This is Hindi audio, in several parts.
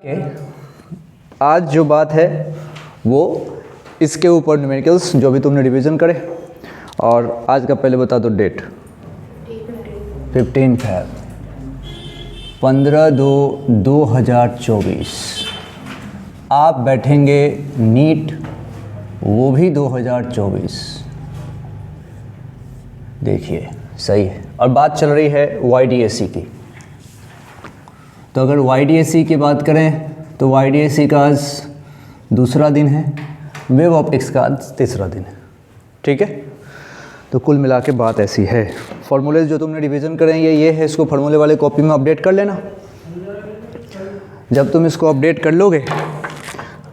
आज जो बात है वो इसके ऊपर न्यूमेरिकल्स जो भी तुमने रिवीजन करे। और आज का पहले बता दो डेट 15 फैब 15/2/2024 आप बैठेंगे नीट, वो भी 2024। देखिए सही है। और बात चल रही है YDSE की। तो अगर YDSE की बात करें तो YDSE का आज दूसरा दिन है, वेव ऑप्टिक्स का आज तीसरा दिन है। ठीक है, तो कुल मिला के बात ऐसी है। फॉर्मूले जो तुमने रिवीजन करेंगे ये है, इसको फार्मूले वाले कॉपी में अपडेट कर लेना। जब तुम इसको अपडेट कर लोगे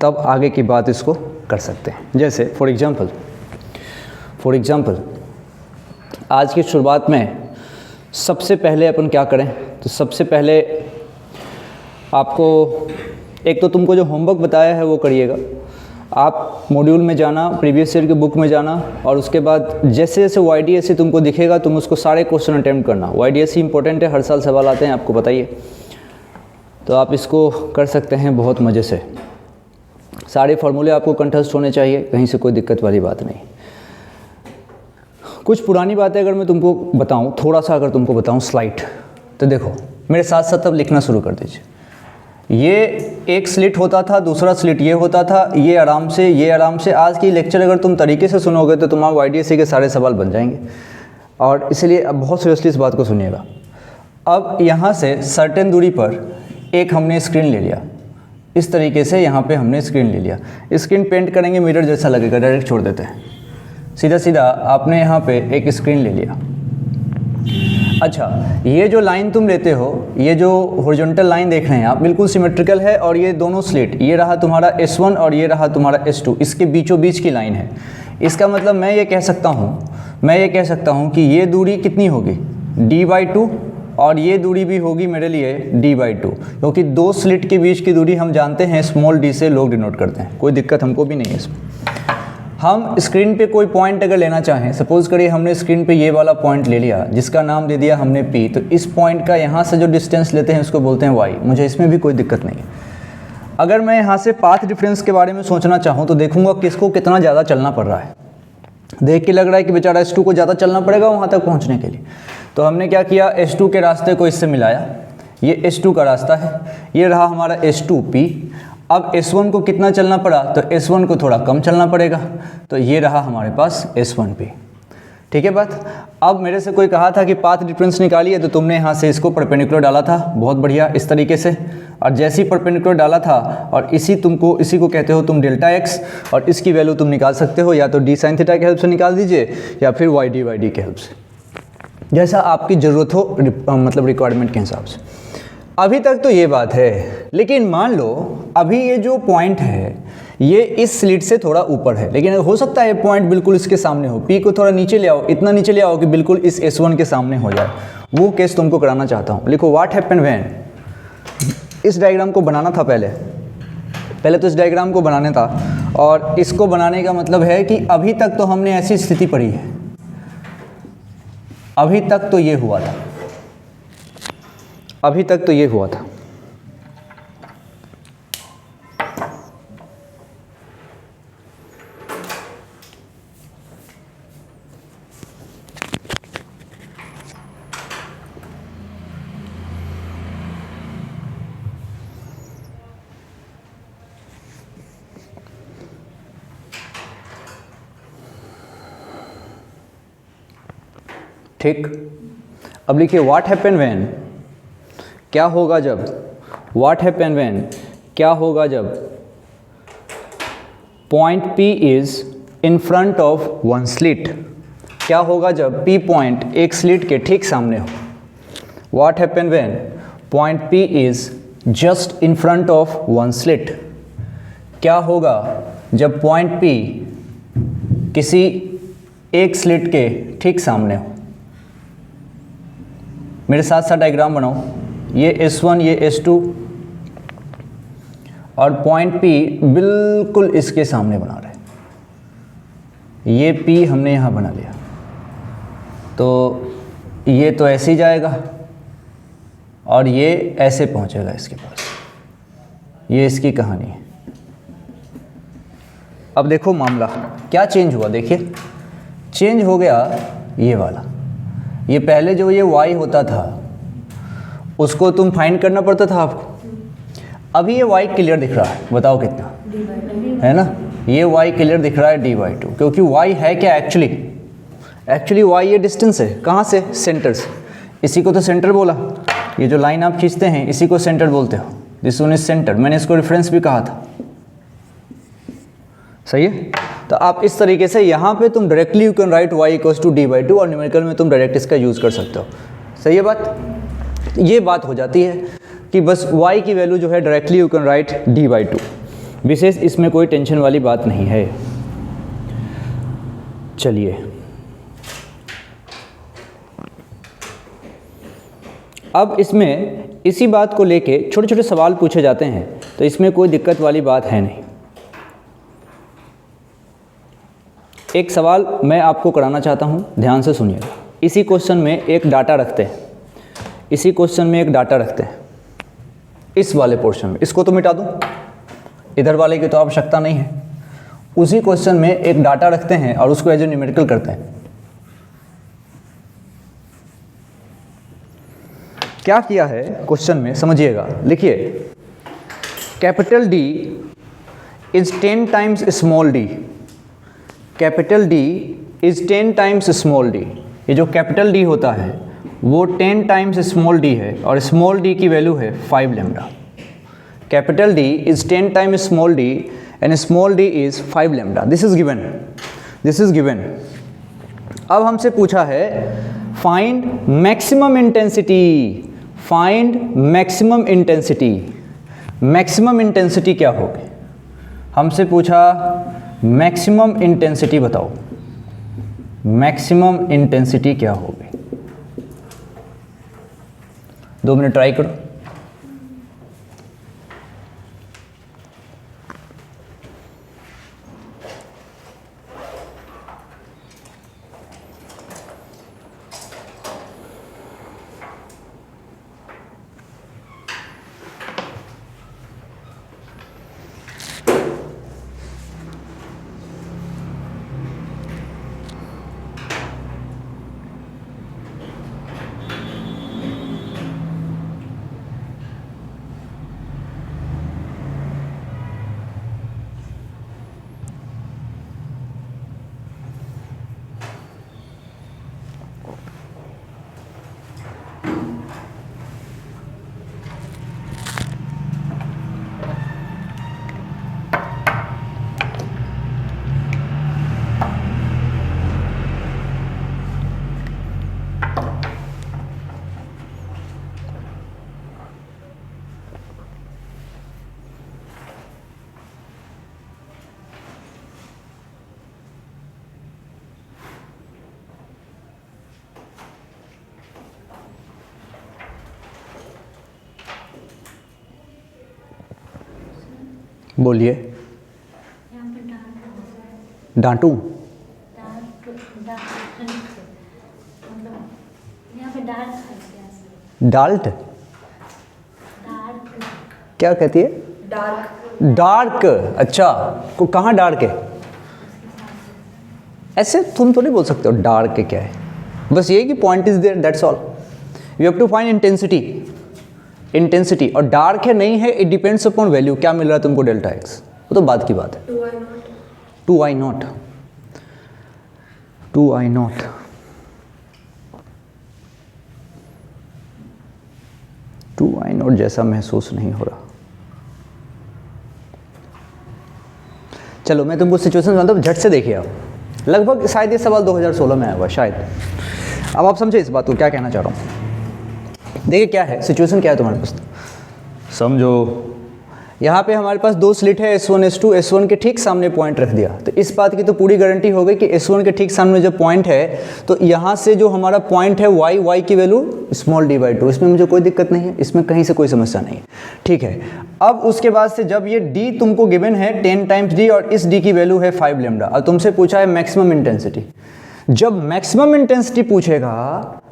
तब आगे की बात इसको कर सकते हैं। जैसे फॉर एग्जांपल आज की शुरुआत में सबसे पहले अपन क्या करें, तो सबसे पहले आपको एक तो तुमको जो होमवर्क बताया है वो करिएगा। आप मॉड्यूल में जाना, प्रीवियस ईयर की बुक में जाना, और उसके बाद जैसे जैसे YDSE तुमको दिखेगा तुम उसको सारे क्वेश्चन अटेम्प्ट करना। YDSE इंपॉर्टेंट है, हर साल सवाल आते हैं, आपको बताइए। तो आप इसको कर सकते हैं बहुत मज़े से। सारे फार्मूले आपको कंठस्थ होने चाहिए, कहीं से कोई दिक्कत वाली बात नहीं। कुछ पुरानी बातें अगर मैं तुमको बताऊं, थोड़ा सा अगर तुमको बताऊं स्लाइड, तो देखो मेरे साथ साथ अब लिखना शुरू कर दीजिए। ये एक स्लिट होता था, दूसरा स्लिट ये होता था, ये आराम से, ये आराम से। आज की लेक्चर अगर तुम तरीके से सुनोगे तो तुम्हारा YDSE के सारे सवाल बन जाएंगे। और इसलिए अब बहुत सीरियसली इस बात को सुनिएगा। अब यहाँ से सर्टेन दूरी पर एक हमने स्क्रीन ले लिया, इस तरीके से यहाँ पे हमने स्क्रीन ले लिया। स्क्रीन पेंट करेंगे मिरर जैसा लगेगा, डायरेक्ट छोड़ देते हैं। सीधा सीधा आपने यहाँ पे एक स्क्रीन ले लिया। अच्छा, ये जो लाइन तुम लेते हो, ये जो हॉरिजॉन्टल लाइन देख रहे हैं आप, बिल्कुल सिमेट्रिकल है। और ये दोनों स्लिट, ये रहा तुम्हारा S1 और ये रहा तुम्हारा S2, इसके बीचों बीच की लाइन है। इसका मतलब मैं ये कह सकता हूँ कि ये दूरी कितनी होगी, D/2, और ये दूरी भी होगी मेरे लिए D/2, क्योंकि दो स्लिट के बीच की दूरी हम जानते हैं स्मॉल d से लोग डिनोट करते हैं। कोई दिक्कत हमको भी नहीं है इसमें। हम स्क्रीन पे कोई पॉइंट अगर लेना चाहें, सपोज करिए हमने स्क्रीन पे ये वाला पॉइंट ले लिया जिसका नाम दे दिया हमने P, तो इस पॉइंट का यहाँ से जो डिस्टेंस लेते हैं उसको बोलते हैं Y। मुझे इसमें भी कोई दिक्कत नहीं है। अगर मैं यहाँ से पाथ डिफरेंस के बारे में सोचना चाहूँ तो देखूंगा किसको कितना ज़्यादा चलना पड़ रहा है। देख के लग रहा है कि बेचारा S2 को ज़्यादा चलना पड़ेगा वहाँ तक पहुँचने के लिए। तो हमने क्या किया, S2 के रास्ते को इससे मिलाया। ये S2 का रास्ता है, ये रहा हमारा S2P। अब S1 को कितना चलना पड़ा, तो S1 को थोड़ा कम चलना पड़ेगा, तो ये रहा हमारे पास S1P। ठीक है बात। अब मेरे से कोई कहा था कि पाथ डिफरेंस निकालिए, तो तुमने यहाँ से इसको परपेंडिकुलर डाला था, बहुत बढ़िया, इस तरीके से। और जैसे ही परपेंडिकुलर डाला था, और इसी को कहते हो तुम डेल्टा x, और इसकी वैल्यू तुम निकाल सकते हो या तो d sin थीटा के हेल्प से निकाल दीजिए या फिर YD के हेल्प से, जैसा आपकी ज़रूरत हो, मतलब रिक्वायरमेंट के हिसाब से। अभी तक तो ये बात है, लेकिन मान लो अभी ये जो पॉइंट है ये इस स्लिट से थोड़ा ऊपर है, लेकिन हो सकता है पॉइंट बिल्कुल इसके सामने हो। P को थोड़ा नीचे ले आओ, इतना नीचे ले आओ कि बिल्कुल इस S1 के सामने हो जाए। वो केस तुमको कराना चाहता हूँ। लिखो व्हाट हैपेंड व्हेन। इस डायग्राम को बनाना था पहले तो इस डायग्राम को बनाने था, और इसको बनाने का मतलब है कि अभी तक तो हमने ऐसी स्थिति पढ़ी है, अभी तक तो ये हुआ था, अभी तक तो ये हुआ था। ठीक, अब लिखिए व्हाट हैपेंड व्हेन, क्या होगा जब, व्हाट हैपेंड व्हेन, क्या होगा जब point P is in front of one slit. क्या होगा जब P पॉइंट एक स्लिट के ठीक सामने हो। What happened when point P is just in front of one slit. क्या होगा जब पॉइंट P किसी एक स्लिट के ठीक सामने हो। मेरे साथ साथ डायग्राम बनाओ। ये S1, ये S2, और पॉइंट P बिल्कुल इसके सामने बना रहे हैं। ये P हमने यहाँ बना लिया, तो ये तो ऐसे ही जाएगा और ये ऐसे पहुँचेगा इसके पास। ये इसकी कहानी है। अब देखो मामला क्या चेंज हुआ, देखिए चेंज हो गया ये वाला। ये पहले जो ये y होता था उसको तुम फाइंड करना पड़ता था आपको। अभी ये y क्लियर दिख रहा है, बताओ कितना है ना, ये y क्लियर दिख रहा है d/2, क्योंकि y है क्या एक्चुअली y ये डिस्टेंस है, कहाँ से, सेंटर से। इसी को तो सेंटर बोला, ये जो लाइन आप खींचते हैं इसी को सेंटर बोलते हो, दिस वन इज सेंटर। मैंने इसको रेफरेंस भी कहा था, सही है। तो आप इस तरीके से यहाँ पे तुम directly you can write y equals to d/2 और न्यूमेरिकल में तुम डायरेक्ट इसका यूज़ कर सकते हो, सही है बात। ये बात हो जाती है कि बस y की वैल्यू जो है directly you can right d/2, विशेष इसमें कोई टेंशन वाली बात नहीं है। चलिए अब इसमें इसी बात को लेके छोटे छोटे सवाल पूछे जाते हैं, तो इसमें कोई दिक्कत वाली बात है नहीं। एक सवाल मैं आपको कराना चाहता हूँ, ध्यान से सुनिएगा। इसी क्वेश्चन में एक डाटा रखते हैं, इसी क्वेश्चन में एक डाटा रखते हैं, इस वाले पोर्शन में, इसको तो मिटा दूँ, इधर वाले की तो आवश्यकता नहीं है। उसी क्वेश्चन में एक डाटा रखते हैं और उसको एज ए न्यूमेरिकल करते हैं। क्या किया है क्वेश्चन में, समझिएगा, लिखिए capital D is 10 times small d, capital D is 10 times small d। ये जो कैपिटल D होता है वो 10 टाइम्स स्मॉल d है और स्मॉल d की वैल्यू है 5 lambda. Capital D is 10 times small d and small d is 5 lambda. This is given, this is given. अब हमसे पूछा है find maximum intensity, find maximum intensity. Maximum intensity क्या होगी, हमसे पूछा मैक्सिमम इंटेंसिटी बताओ, मैक्सिमम इंटेंसिटी क्या होगी। 2 मिनट ट्राई करो। बोलिए। डांटू, डाल्ट, क्या कहती है, डार्क, डार्क। अच्छा, को कहाँ डार्क है, ऐसे तुम तो नहीं बोल सकते हो डार्क है क्या है, बस ये कि point is there, that's all. You have to find intensity, intensity. और डार्क है नहीं है, इट डिपेंड्स अपॉन वैल्यू, क्या मिल रहा है तुमको डेल्टा एक्स, वो तो बात की बात है। 2i not, 2i not, 2i not जैसा महसूस नहीं हो रहा। चलो मैं तुमको सिचुएशन जानता हूँ, झट से देखिए आप, लगभग शायद ये सवाल 2016 में आया हुआ शायद। अब आप समझे इस बात को, क्या कहना चाह रहा हूँ। देखिए क्या है सिचुएशन, क्या है तुम्हारे पास, समझो। यहाँ पे हमारे पास 2 स्लिट है S1 S2, S1 के ठीक सामने पॉइंट रख दिया, तो इस बात की तो पूरी गारंटी हो गई कि S1 के ठीक सामने जो पॉइंट है, तो यहाँ से जो हमारा पॉइंट है y की वैल्यू स्मॉल d/2, इसमें मुझे कोई दिक्कत नहीं है, इसमें कहीं से कोई समस्या नहीं है, ठीक है। अब उसके बाद से जब ये d तुमको गिवन है 10 टाइम्स d और इस d की वैल्यू है 5 लैम्डा, और तुमसे पूछा है मैक्सिमम इंटेंसिटी। जब मैक्सिमम इंटेंसिटी पूछेगा,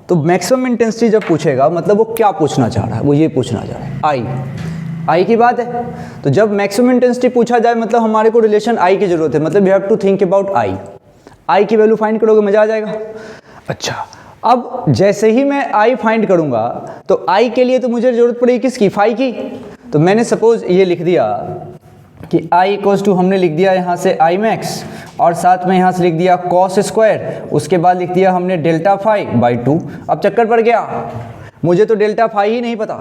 तो मैक्सिमम इंटेंसिटी जब पूछेगा मतलब वो क्या पूछना चाह रहा है, वो ये पूछना चाह रहा है I आई की बात है। तो जब मैक्सिमम इंटेंसिटी पूछा जाए मतलब हमारे को रिलेशन आई की जरूरत है, मतलब you have to think about I. I की वैल्यू फाइंड करोगे, मजा आ जाएगा। अच्छा, अब जैसे ही मैं आई फाइंड करूंगा तो आई के लिए तो मुझे जरूरत पड़ेगी किसकी, फाई की। तो मैंने सपोज ये लिख दिया कि आई इक्वल्स टू, हमने लिख दिया यहाँ से आई मैक्स और साथ में यहाँ से लिख दिया कॉस स्क्वायर, उसके बाद लिख दिया हमने डेल्टा फाई बाई 2। अब चक्कर पड़ गया, मुझे तो डेल्टा फाई ही नहीं पता।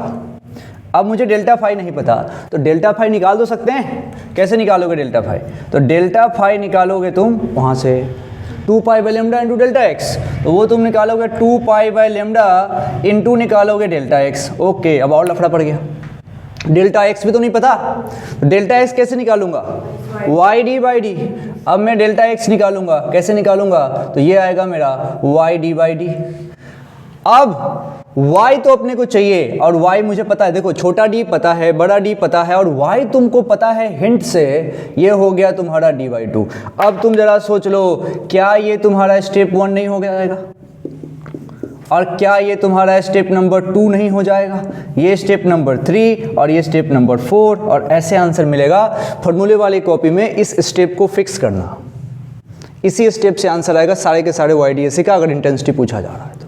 अब मुझे डेल्टा फाई नहीं पता तो डेल्टा फाई निकाल दो सकते हैं। कैसे निकालोगे डेल्टा फाई? तो डेल्टा फाई निकालोगे तुम वहाँ से 2 pi by lambda into delta x, तो वो तुम निकालोगे 2 पाई बाई लेमडा इंटू निकालोगे डेल्टा एक्स। ओके, अब और लफड़ा पड़ गया, डेल्टा एक्स भी तो नहीं पता, तो डेल्टा एक्स कैसे निकालूंगा, वाई डी बाई डी। अब मैं डेल्टा एक्स निकालूंगा, कैसे निकालूंगा, तो ये आएगा मेरा वाई डी बाई डी। अब y तो अपने को चाहिए और y मुझे पता है, देखो छोटा d पता है, बड़ा d पता है और y तुमको पता है हिंट से, ये हो गया तुम्हारा d बाई 2। अब तुम जरा सोच लो, क्या ये तुम्हारा स्टेप 1 नहीं हो जाएगा और क्या ये तुम्हारा स्टेप नंबर 2 नहीं हो जाएगा, ये स्टेप नंबर 3 और ये स्टेप नंबर 4, और ऐसे आंसर मिलेगा। फॉर्मूले वाली कॉपी में इस स्टेप को फिक्स करना, इसी स्टेप से आंसर आएगा सारे के सारे YDSC का, अगर इंटेंसिटी पूछा जा रहा है तो।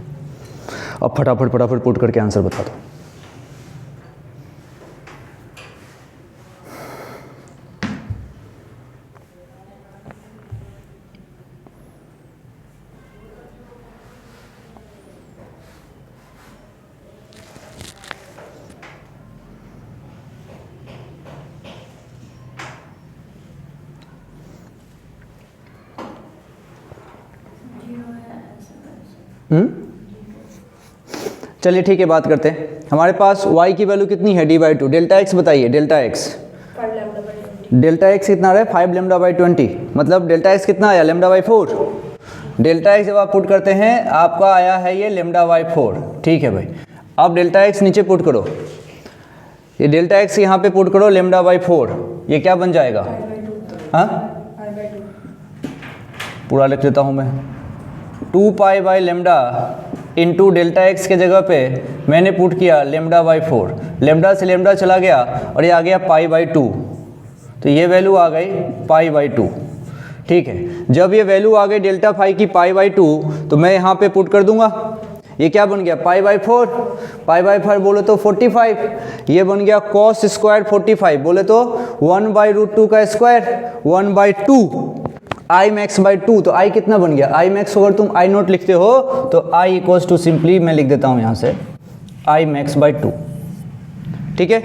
अब फटाफट फटाफट पुट करके आंसर बता दो। चलिए ठीक है, बात करते हैं। हमारे पास y की वैल्यू कितनी है, d बाई 2। डेल्टा x बताइए, डेल्टा x, डेल्टा x कितना रहा है, 5 लेमडा बाई 20, मतलब डेल्टा x कितना आया, लेमडा बाई 4। डेल्टा x जब आप पुट करते हैं आपका आया है ये लेमडा बाई 4, ठीक है भाई। अब डेल्टा x नीचे पुट करो, ये डेल्टा x यहाँ पे पुट करो लेमडा बाई 4, ये क्या बन जाएगा, हाँ पूरा लिख देता हूँ मैं, 2 pi by lambda into delta x के जगह पे मैंने पुट किया लेमडा बाई 4, लेमडा से लेमडा चला गया और ये आ गया पाई बाई 2, तो ये वैल्यू आ गई पाई बाई 2, ठीक है। जब ये वैल्यू आ गई डेल्टा फाई की पाई बाई 2, तो मैं यहाँ पे पुट कर दूंगा, ये क्या बन गया, पाई बाई 4, पाई बाई 4 बोले तो 45, ये बन गया कॉस स्क्वायर 45, बोले तो 1 बाई रूट 2 का square, 1 by 2 I max by 2, तो आई कितना बन गया, आई मैक्स अगर तुम आई नोट लिखते हो तो आई इक्वल्स टू सिंपली मैं लिख देता हूँ यहाँ से आई मैक्स बाई 2, ठीक है।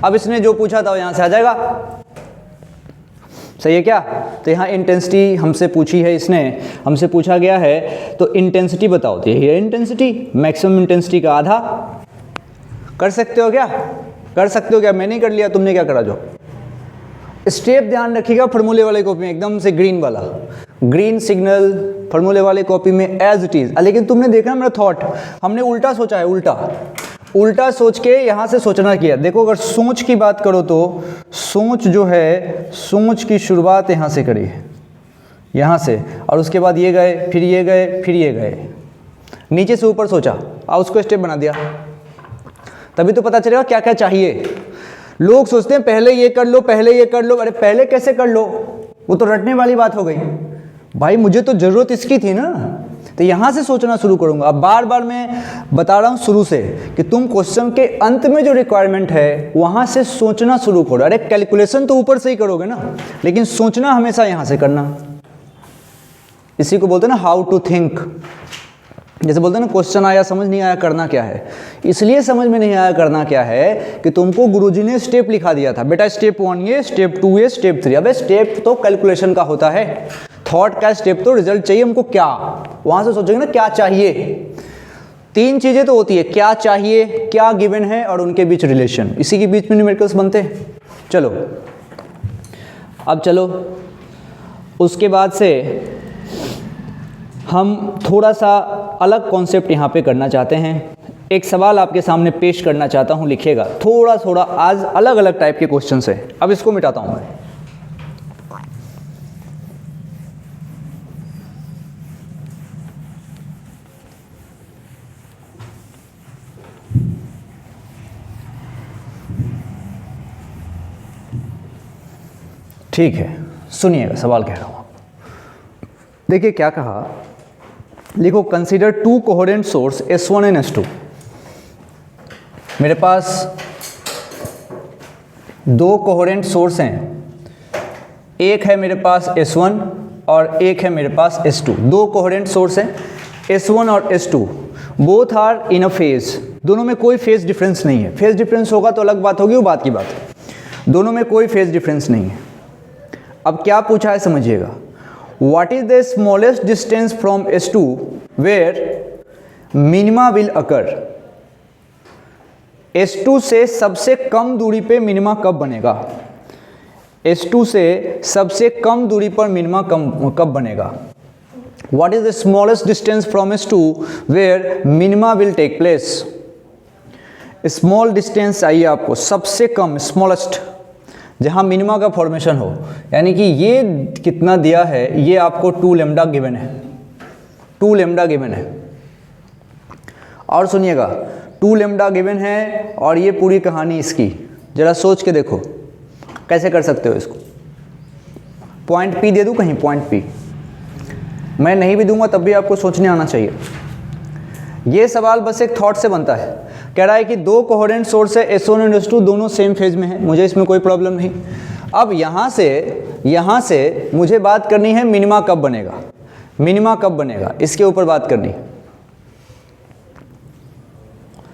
अब इसने जो पूछा था वो यहाँ से आ जाएगा, सही है क्या। तो यहाँ इंटेंसिटी हमसे पूछी है, इसने हमसे पूछा गया है तो इंटेंसिटी बताओ, तो यही है इंटेंसिटी, मैक्सिमम इंटेंसिटी का आधा। कर सकते हो क्या, कर सकते हो क्या, मैंने नहीं कर लिया, तुमने क्या करा। जो स्टेप ध्यान रखिएगा फॉर्मूले वाले कॉपी में, एकदम से ग्रीन वाला, ग्रीन सिग्नल फॉर्मूले वाले कॉपी में एज इट इज। लेकिन तुमने देखा मेरा थॉट, हमने उल्टा सोचा है, उल्टा सोच के यहाँ से सोचना किया। देखो अगर सोच की बात करो तो सोच जो है, सोच की शुरुआत यहाँ से करी है, यहाँ से, और उसके बाद ये गए, फिर ये गए, फिर ये गए, नीचे से ऊपर सोचा और उसको स्टेप बना दिया, तभी तो पता चलेगा क्या क्या चाहिए। लोग सोचते हैं पहले ये कर लो, पहले ये कर लो, अरे पहले कैसे कर लो, वो तो रटने वाली बात हो गई। भाई मुझे तो ज़रूरत इसकी थी ना, तो यहाँ से सोचना शुरू करूँगा। अब बार बार मैं बता रहा हूँ शुरू से कि तुम क्वेश्चन के अंत में जो रिक्वायरमेंट है वहाँ से सोचना शुरू करो। अरे कैलकुलेशन तो ऊपर से ही करोगे ना, लेकिन सोचना हमेशा यहाँ से करना। इसी को बोलते हैं ना हाउ टू थिंक। जैसे बोलते हैं ना क्वेश्चन आया समझ नहीं आया करना क्या है, इसलिए समझ में नहीं आया करना क्या है कि तुमको गुरुजी ने स्टेप लिखा दिया था, बेटा स्टेप 1 ये, स्टेप 2 ये, स्टेप 3। अबे स्टेप तो कैलकुलेशन का होता है, थॉट का स्टेप तो रिजल्ट चाहिए हमको क्या, वहां से सोचेंगे ना क्या चाहिए। 3 चीजें तो होती है, क्या चाहिए, क्या गिवन है और उनके बीच रिलेशन, इसी के बीच में न्यूमेरिकल्स बनते हैं। चलो अब चलो उसके बाद से हम थोड़ा सा अलग कॉन्सेप्ट यहाँ पे करना चाहते हैं। एक सवाल आपके सामने पेश करना चाहता हूँ, लिखिएगा। थोड़ा आज अलग अलग टाइप के क्वेश्चन है, अब इसको मिटाता हूँ मैं। ठीक है, सुनिएगा सवाल कह रहा हूँ आपको। देखिए क्या कहा, लिखो consider to coherent source S1 and S2। मेरे पास दो कोहेरेंट सोर्स हैं, एक है मेरे पास S1 और एक है मेरे पास S2। दो कोहेरेंट सोर्स हैं S1 और S2, both are in a phase. दोनों में कोई फेज डिफरेंस नहीं है। फेज डिफरेंस होगा तो अलग बात होगी, वो बात की बात है। दोनों में कोई फेज डिफरेंस नहीं है। अब क्या पूछा है समझिएगा, what is the smallest distance from S2 where minima will occur. S2 से सबसे कम दूरी पे मिनिमा कब बनेगा, S2 से सबसे कम दूरी पर मिनिमा कब बनेगा। What is the smallest distance from S2 where minima will take place? Small distance चाहिए आपको, सबसे कम स्मॉलेस्ट, जहां मिनिमा का फॉर्मेशन हो। यानी कि ये कितना दिया है, ये आपको 2 लैम्डा गिवन है, 2 लैम्डा गिवन है। और सुनिएगा 2 लैम्डा गिवन है और ये पूरी कहानी इसकी, जरा सोच के देखो कैसे कर सकते हो इसको। पॉइंट पी दे दूं कहीं, पॉइंट पी मैं नहीं भी दूंगा तब भी आपको सोचने आना चाहिए। ये सवाल बस एक थॉट से बनता है। कह रहा है कि दो कोहेरेंट सोर्स है S1 और S2, दोनों सेम फेज में है, मुझे इसमें कोई प्रॉब्लम नहीं। अब यहाँ से मुझे बात करनी है मिनिमा कब बनेगा, मिनिमा कब बनेगा, इसके ऊपर बात करनी।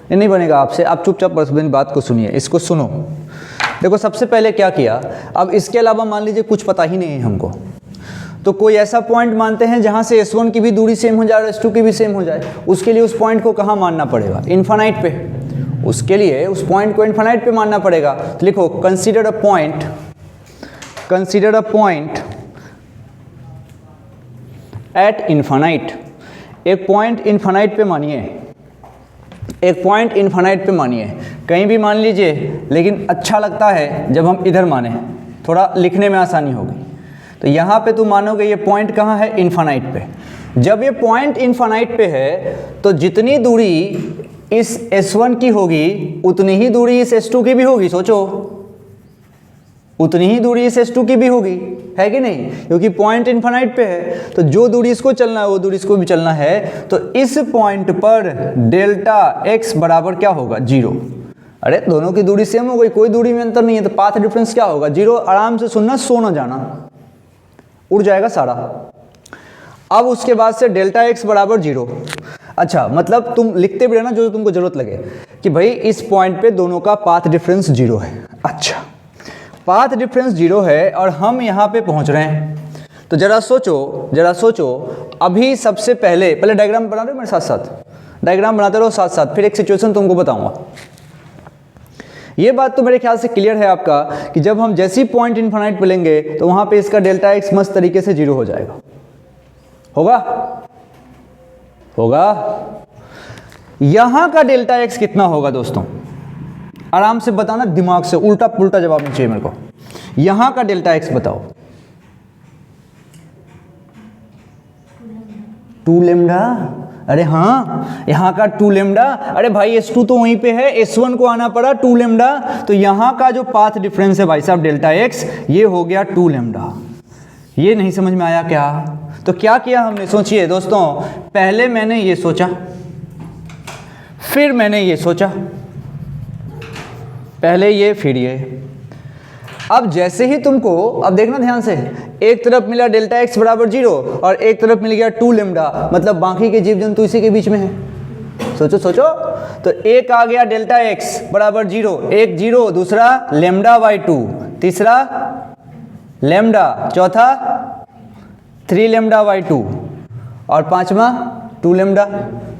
ये नहीं बनेगा आपसे, आप चुपचाप मेरी बात को सुनिए, इसको सुनो। देखो सबसे पहले क्या किया, अब इसके अलावा मान लीजिए कुछ पता ही नहीं है हमको, तो कोई ऐसा पॉइंट मानते हैं जहां से S1 की भी दूरी सेम हो जाए और S2 की भी सेम हो जाए। उसके लिए उस पॉइंट को कहाँ मानना पड़ेगा, इन्फानाइट पे। उसके लिए उस पॉइंट को इन्फानाइट पे मानना पड़ेगा। तो लिखो consider a point at infinite. एक पॉइंट इन्फानाइट पे मानिए, एक पॉइंट इन्फानाइट पे मानिए, कहीं भी मान लीजिए, लेकिन अच्छा लगता है जब हम इधर माने, थोड़ा लिखने में आसानी होगी। तो यहाँ पे तुम मानोगे ये पॉइंट कहाँ है, इन्फानाइट पे। जब ये पॉइंट इन्फानाइट पे है तो जितनी दूरी इस S1 की होगी उतनी ही दूरी इस S2 की भी होगी। सोचो, उतनी ही दूरी इस S2 की भी होगी, है कि नहीं, क्योंकि पॉइंट इन्फानाइट पे है। तो जो दूरी इसको चलना है वो दूरी इसको भी चलना है। तो इस पॉइंट पर डेल्टा x बराबर क्या होगा, 0। अरे दोनों की दूरी सेम हो गई, कोई दूरी में अंतर नहीं है, तो पाथ डिफरेंस क्या होगा, 0। आराम से सुनना, सो ना जाना, उड़ जाएगा सारा। अब उसके बाद से डेल्टा x बराबर 0। अच्छा, मतलब तुम लिखते भी रहना जो तुमको जरूरत लगे कि भाई इस पॉइंट पे दोनों का पाथ डिफरेंस 0 है। अच्छा, पाथ डिफरेंस 0 है और हम यहाँ पे पहुँच रहे हैं। तो जरा सोचो, अभी सबसे पहले डायग्राम बना रहे हो मेरे साथ साथ, डायग्राम बनाते रहो साथ साथ, फिर एक सिचुएशन तुमको बताऊंगा। ये बात तो मेरे ख्याल से क्लियर है आपका कि जब हम जैसी पॉइंट इन्फानाइट पे लेंगे तो वहां पे इसका डेल्टा x मस्त तरीके से 0 हो जाएगा। होगा। यहां का डेल्टा x कितना होगा दोस्तों, आराम से बताना, दिमाग से, उल्टा पुल्टा जवाब नहीं चाहिए मेरे को। यहां का डेल्टा x बताओ, 2 लैम्डा। अरे हाँ, यहाँ का 2 लैम्डा। अरे भाई S2 तो वहीं पे है, S1 को आना पड़ा 2 लैम्डा। तो यहाँ का जो पाथ डिफरेंस है भाई साहब डेल्टा x, ये हो गया 2 लैम्डा। ये नहीं समझ में आया क्या? तो क्या किया हमने, सोचिए दोस्तों, पहले मैंने ये सोचा, फिर मैंने ये सोचा, पहले ये फिर ये। अब जैसे ही तुमको, अब देखना ध्यान से, एक तरफ मिला डेल्टा x बराबर 0 और एक तरफ मिल गया 2 लैम्डा, मतलब बाकी के जीव जंतु इसी के बीच में है। सोचो, तो एक आ गया डेल्टा x बराबर 0, एक 0, दूसरा λ/2, तीसरा लैम्डा, चौथा 3 λ/2 और पांचवा 2 लैम्डा,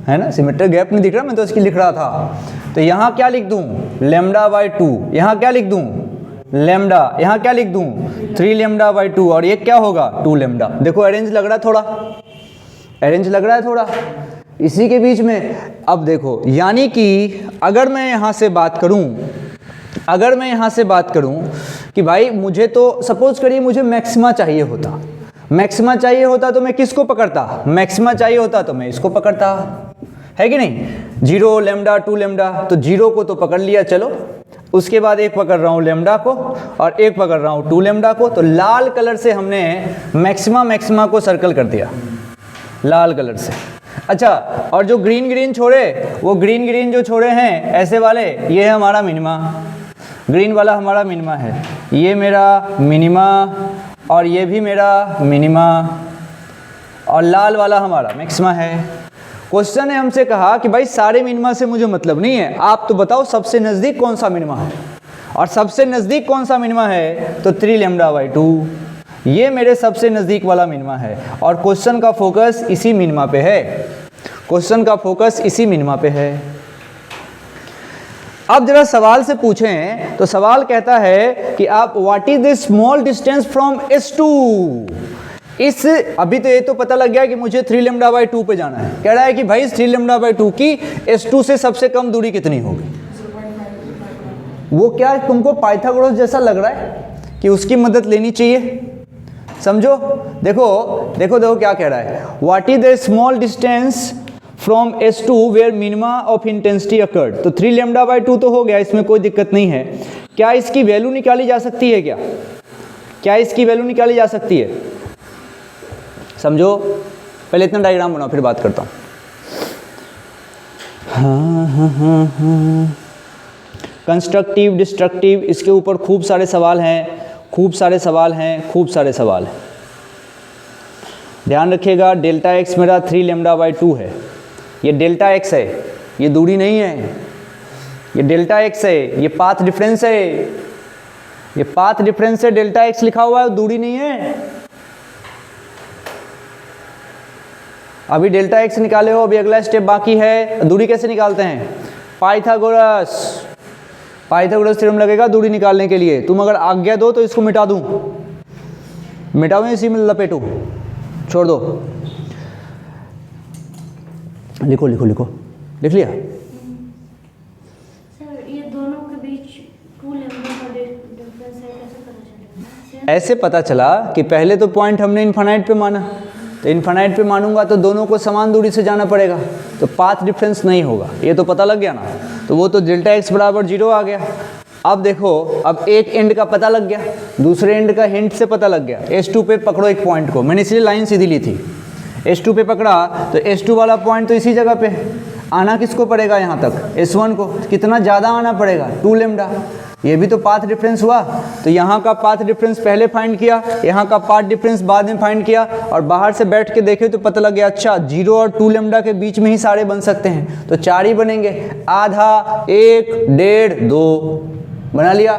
है ना। सिमेट्रिक गैप नहीं दिख रहा, मैं तो इसकी लिख रहा था। तो यहाँ क्या लिख दूँ, λ/2, यहाँ क्या लिख दूँ, लैम्डा, यहाँ क्या लिख दूँ, 3 λ/2, और ये क्या होगा, 2 लैम्डा। देखो अरेंज लग रहा है थोड़ा, इसी के बीच में। अब देखो, यानी कि अगर मैं यहाँ से बात करूँ कि भाई मुझे तो सपोज करिए मुझे मैक्सिमा चाहिए होता तो मैं किसको पकड़ता, मैक्सिमा चाहिए होता तो मैं इसको पकड़ता, है कि नहीं। 0 लैम्डा 2 लैम्डा, तो 0 को तो पकड़ लिया। चलो उसके बाद एक पकड़ रहा हूँ लेमडा को और एक पकड़ रहा हूँ 2 लेमडा को। तो लाल कलर से हमने मैक्सिमा को सर्कल कर दिया, लाल कलर से। अच्छा, और जो ग्रीन छोड़े, वो ग्रीन जो छोड़े हैं ऐसे वाले, ये है हमारा मिनिमा, ग्रीन वाला हमारा मिनिमा है, ये मेरा मिनिमा और ये भी मेरा मिनिमा, और लाल वाला हमारा मैक्सिमा है। क्वेश्चन ने हमसे कहा कि भाई सारे मिनिमा से मुझे मतलब नहीं है, आप तो बताओ सबसे नज़दीक कौन सा मिनिमा है, और सबसे नज़दीक कौन सा मिनिमा है, तो 3 लेमडा बाई 2, ये मेरे सबसे नज़दीक वाला मिनिमा है। और क्वेश्चन का फोकस इसी मिनिमा पे है, क्वेश्चन का फोकस इसी मिनिमा पे है। अब जरा सवाल से पूछें तो सवाल कहता है कि आप what is the small distance from S2। इस अभी तो ये तो पता लग गया कि मुझे 3 लेमडा बाई 2 पे जाना है। कह रहा है कि भाई 3 लेमडा बाई 2 की S2 से सबसे कम दूरी कितनी होगी। वो क्या तुमको पाइथागोरस जैसा लग रहा है कि उसकी मदद लेनी चाहिए? समझो, देखो देखो देखो क्या कह रहा है, what is the small distance from S2 where minima of intensity occurred. तो 3 लेमडा बाई 2 तो हो गया, इसमें कोई दिक्कत नहीं है। क्या इसकी वैल्यू निकाली जा सकती है? क्या इसकी वैल्यू निकाली जा सकती है? समझो, पहले इतना डायग्राम बनाओ फिर बात करता हूँ। कंस्ट्रक्टिव, डिस्ट्रक्टिव, इसके ऊपर खूब सारे सवाल हैं, खूब सारे सवाल हैं, खूब सारे सवाल हैं। ध्यान रखिएगा, डेल्टा एक्स मेरा 3 लेमडा बाई 2 है, ये डेल्टा एक्स है, ये दूरी नहीं है, ये डेल्टा एक्स है, ये पाथ डिफरेंस है, ये पाथ डिफरेंस है, डेल्टा एक्स लिखा हुआ है, दूरी नहीं है। अभी डेल्टा एक्स निकाले हो, अभी अगला स्टेप बाकी है। दूरी कैसे निकालते हैं? पाइथागोरस थ्योरम लगेगा दूरी निकालने के लिए। तुम अगर आज्ञा दो तो इसको मिटा दूं, मिटाऊं इसी में लपेटूं, छोड़ दो। लिखो लिखो लिखो, लिख लिया? सर ये दोनों के बीच 2 लेमडा का डिफरेंस है, कैसे पता चलेगा? ऐसे पता चला कि पहले तो पॉइंट हमने इन्फिनाइट पे माना, तो इन्फिनाइट पे मानूंगा तो दोनों को समान दूरी से जाना पड़ेगा, तो पाथ डिफरेंस नहीं होगा, ये तो पता लग गया ना। तो वो तो डेल्टा एक्स बराबर 0 आ गया। अब देखो, अब एक एंड का पता लग गया, दूसरे एंड का हिंट से पता लग गया। S2 पे पकड़ो एक पॉइंट को, मैंने इसलिए लाइन सीधी ली थी। S2 पे पकड़ा तो S2 वाला पॉइंट तो इसी जगह पे, आना किसको पड़ेगा यहाँ तक? S1 को। कितना ज़्यादा आना पड़ेगा? 2 लेमडा। ये भी तो पाथ डिफरेंस हुआ, तो यहाँ का पाथ डिफरेंस पहले फाइंड किया, यहाँ का पाथ डिफरेंस बाद में फाइंड किया, और बाहर से बैठ के देखे तो पता लग गया अच्छा 0 और 2 लेमडा के बीच में ही सारे बन सकते हैं, तो 4 ही बनेंगे। आधा, 1, 1.5, 2 बना लिया।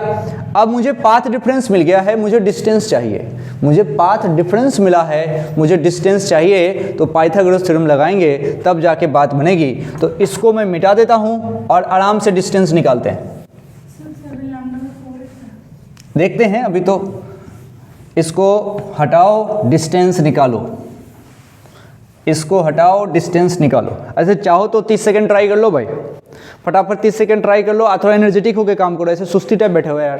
अब मुझे पाथ डिफरेंस मिल गया है, मुझे डिस्टेंस चाहिए, मुझे पाथ डिफरेंस मिला है, मुझे डिस्टेंस चाहिए, तो पाइथागोरस थ्योरम लगाएंगे तब जाके बात बनेगी। तो इसको मैं मिटा देता हूँ और आराम से डिस्टेंस निकालते हैं। देखते हैं, अभी तो इसको हटाओ, डिस्टेंस निकालो, इसको हटाओ, डिस्टेंस निकालो। ऐसे चाहो तो 30 सेकंड ट्राई कर लो भाई, फटाफट 30 सेकंड ट्राई कर लो। थोड़ा एनर्जेटिक होकर काम करो, ऐसे सुस्ती टाइप बैठे हुए यार।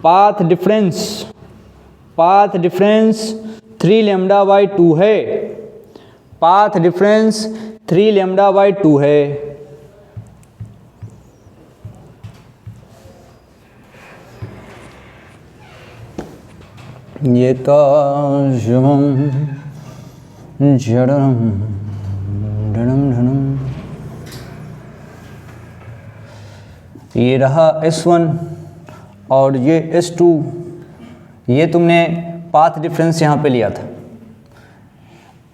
पाथ डिफरेंस 3 लेमडा बाई 2 है, पाथ डिफरेंस 3 लेमडा बाई 2 है। ये काजम जड़म ढड़म ढड़म, ये रहा S1 और ये S2। ये तुमने पाथ डिफरेंस यहाँ पे लिया था।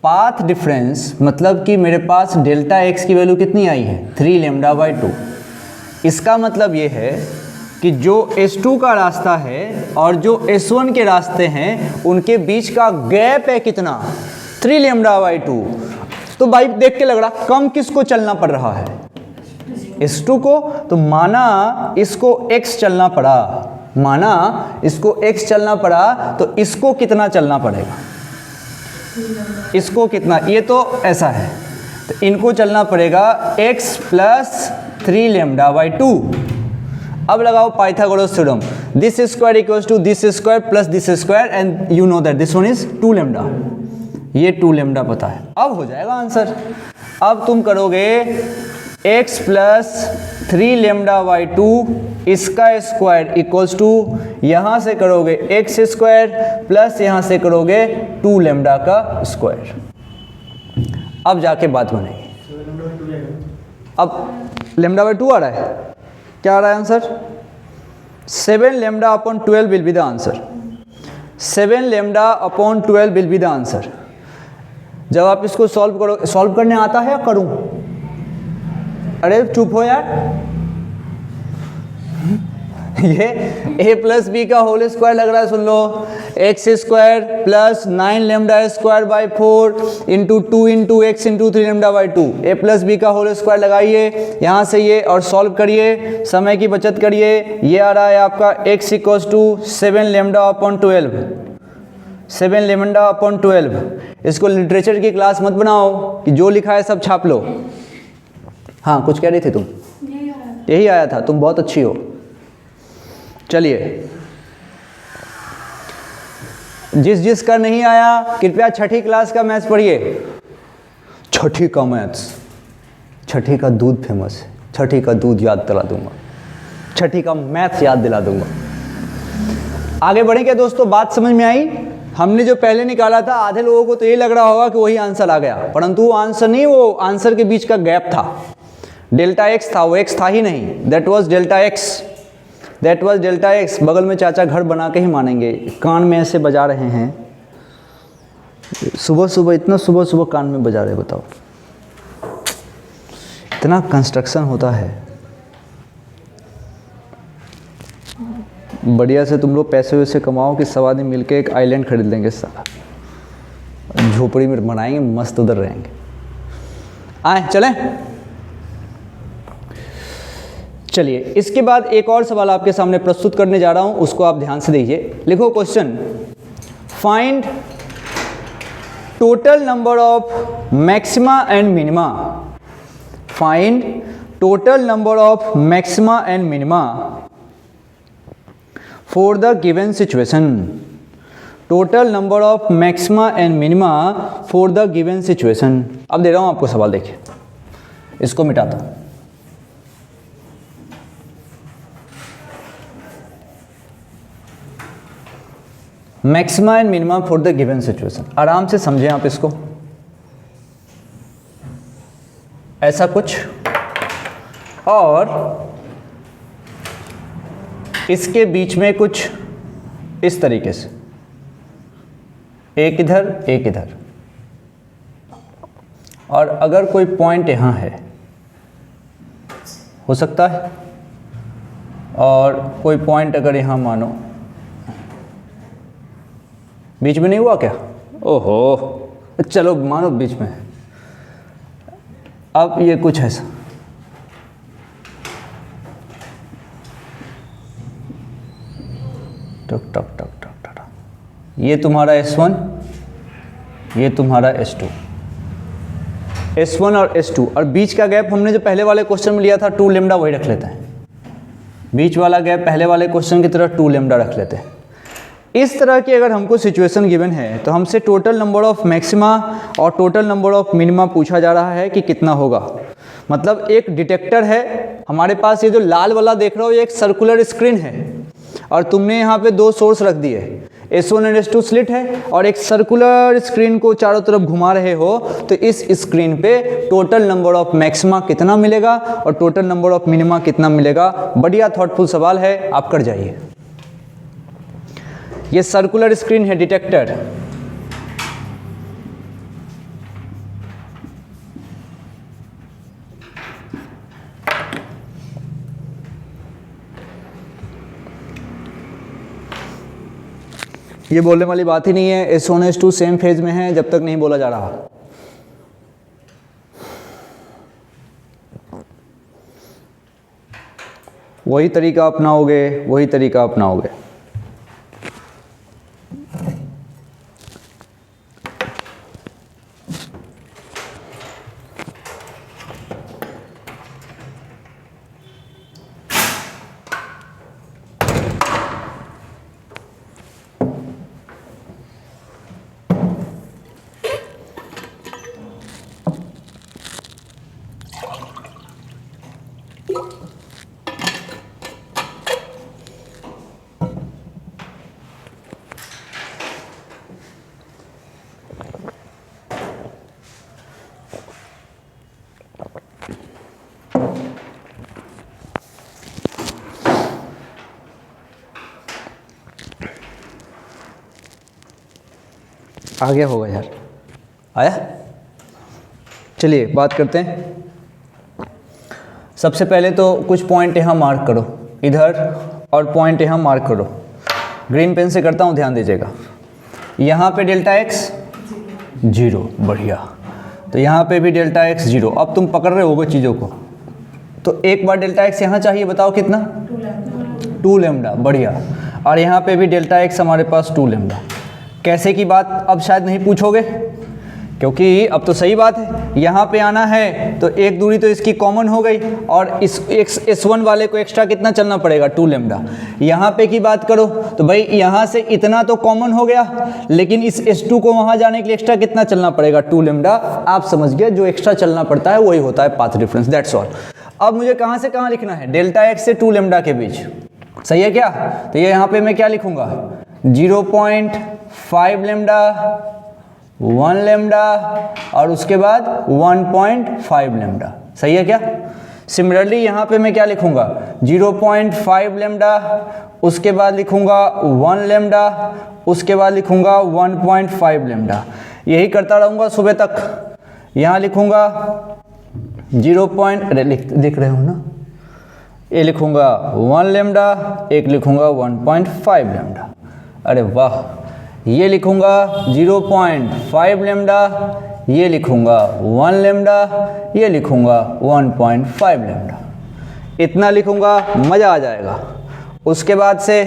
पाथ डिफरेंस मतलब कि मेरे पास डेल्टा एक्स की वैल्यू कितनी आई है? 3 लेमडा बाई 2। इसका मतलब ये है कि जो S2 का रास्ता है और जो S1 के रास्ते हैं उनके बीच का गैप है कितना? 3 लेमडा बाई 2। तो भाई देख के लग रहा कम किसको चलना पड़ रहा है? S2 को। तो माना इसको x चलना पड़ा, माना इसको x चलना पड़ा, तो इसको कितना चलना पड़ेगा? इसको कितना? ये तो ऐसा है, तो इनको चलना पड़ेगा x प्लस 3 लेमडा बाई 2। अब लगाओ Pythagoras theorem. This square equals to this square plus this square and you know that this one is 2 lambda. ये 2 लैम्डा पता है, अब हो जाएगा आंसर। अब तुम करोगे x प्लस 3 लैम्डा बाई 2 इसका स्क्वायर इक्वल्स टू यहाँ से करोगे x स्क्वायर प्लस यहाँ से करोगे 2 लैम्डा का स्क्वायर। अब जाके बात बनेगी। अब लैम्डा बाई 2 आ रहा है, क्या आ रहा है answer? 7 lambda upon 12 will be the answer. 7 lambda upon 12 will be the answer. जब आप इसको सॉल्व करो, सॉल्व करने आता है या करूं? अरे चुप हो यार। ये a प्लस बी का होल स्क्वायर लग रहा है, सुन लो। X square plus 9 lambda square by 4 into 2 into x into 3 lambda by 2। A plus b का होल स्क्वायर लगाइए यहाँ से ये और सॉल्व करिए, समय की बचत करिए। ये आ रहा है आपका x equals to 7 lambda upon 12। 7 lambda upon 12। इसको लिटरेचर की क्लास मत बनाओ कि जो लिखा है सब छाप लो। हाँ कुछ कह रही थी तुम? यही आया था, तुम बहुत अच्छी हो। चलिए, जिस का नहीं आया कृपया छठी क्लास का मैथ्स पढ़िए। छठी का मैथ्स, छठी का दूध फेमस है, छठी का दूध याद दिला दूंगा, छठी का मैथ्स याद दिला दूंगा। आगे बढ़े क्या दोस्तों? बात समझ में आई? हमने जो पहले निकाला था, आधे लोगों को तो ये लग रहा होगा कि वही आंसर आ गया, परंतु वो आंसर नहीं, वो आंसर के बीच का गैप था। डेल्टा एक्स था, वो एक्स था ही नहीं। That was delta x, that was delta x. बगल में चाचा घर बना के ही मानेंगे, कान में ऐसे बजा रहे हैं सुबह सुबह, इतना सुबह सुबह कान में बजा रहे, बताओ। इतना कंस्ट्रक्शन होता है। बढ़िया से तुम लोग पैसे वैसे कमाओ कि सब आदमी मिलके एक आइलैंड खरीद लेंगे, सारा झोपड़ी में बनाएंगे, मस्त उधर रहेंगे। आए चलें। चलिए, इसके बाद एक और सवाल आपके सामने प्रस्तुत करने जा रहा हूं, उसको आप ध्यान से देखिए। लिखो question, find total number of maxima and minima. Find total number of maxima and minima for the given situation. Total number of maxima and minima for the given situation. अब दे रहा हूं आपको सवाल, देखिए, इसको मिटाता हूं। Maxima and minima for the given situation. आराम से समझें आप इसको। ऐसा कुछ, और इसके बीच में कुछ इस तरीके से, एक इधर एक इधर, और अगर कोई पॉइंट यहां है, हो सकता है, और कोई पॉइंट अगर यहां मानो बीच में नहीं हुआ क्या? ओहो, चलो मानो बीच में है। अब ये कुछ ऐसा, टक टक टक टक टक, ये तुम्हारा S1, ये तुम्हारा S2, S1 और S2, और बीच का गैप हमने जो पहले वाले क्वेश्चन में लिया था 2 लैम्डा, वही रख लेते हैं। बीच वाला गैप पहले वाले क्वेश्चन की तरह 2 लैम्डा रख लेते हैं। इस तरह की अगर हमको सिचुएशन गिवन है तो हमसे टोटल नंबर ऑफ मैक्सिमा और टोटल नंबर ऑफ मिनिमा पूछा जा रहा है कि कितना होगा। मतलब एक डिटेक्टर है हमारे पास, ये जो लाल वाला देख रहे हो ये एक सर्कुलर स्क्रीन है, और तुमने यहाँ पे 2 सोर्स रख दिए, S1 और S2 स्लिट है, और एक सर्कुलर स्क्रीन को चारों तरफ घुमा रहे हो, तो इस स्क्रीन पे टोटल नंबर ऑफ मैक्सिमा कितना मिलेगा और टोटल नंबर ऑफ मिनिमा कितना मिलेगा। बढ़िया थॉटफुल सवाल है, आप कर जाइए। ये सर्कुलर स्क्रीन है डिटेक्टर। ये बोलने वाली बात ही नहीं है, S1 S2 सेम फेज में है जब तक नहीं बोला जा रहा। वही तरीका अपनाओगे, वही तरीका अपनाओगे। आ गया होगा यार, आया? चलिए बात करते हैं। सबसे पहले तो कुछ पॉइंट यहाँ मार्क करो इधर, और पॉइंट यहाँ मार्क करो। ग्रीन पेन से करता हूँ, ध्यान दीजिएगा। यहाँ पे डेल्टा एक्स 0, बढ़िया। तो यहाँ पे भी डेल्टा एक्स 0। अब तुम पकड़ रहे होगे चीज़ों को। तो एक बार डेल्टा एक्स यहाँ चाहिए, बताओ कितना? 2 लैम्डा, बढ़िया। और यहाँ पे भी डेल्टा एक्स हमारे पास 2 लैम्डा। कैसे की बात अब शायद नहीं पूछोगे, क्योंकि अब तो सही बात है। यहाँ पे आना है तो एक दूरी तो इसकी कॉमन हो गई, और इस S1 वाले को एक्स्ट्रा कितना चलना पड़ेगा? 2 लैम्डा। यहाँ पे की बात करो तो भाई यहाँ से इतना तो कॉमन हो गया, लेकिन इस S2 को वहाँ जाने के लिए एक्स्ट्रा कितना चलना पड़ेगा? 2 लैम्डा। आप समझ गए, जो एक्स्ट्रा चलना पड़ता है वही होता है पाथ डिफरेंस, दैट्स ऑल। अब मुझे कहाँ से कहाँ लिखना है? डेल्टा एक्स से 2 लैम्डा के बीच, सही है क्या? तो ये यहाँ पे मैं क्या लिखूँगा? 0.5 लैम्डा, 1 लैम्डा, और उसके बाद 1.5 लैम्डा, सही है क्या? सिमिलरली यहाँ पे मैं क्या लिखूँगा? 0.5 लैम्डा, उसके बाद लिखूँगा 1 लैम्डा, उसके बाद लिखूँगा 1.5 लैम्डा। यही करता रहूँगा सुबह तक। यहाँ लिखूँगा 0. लिख रहे हो ना? ये लिखूँगा 1 लैम्डा, एक लिखूँगा 1.5 लैम्डा। अरे वाह! ये लिखूँगा 0.5 लैम्डा, ये लिखूँगा 1 लैम्डा, ये लिखूँगा 1.5 लैम्डा। इतना लिखूँगा, मज़ा आ जाएगा। उसके बाद से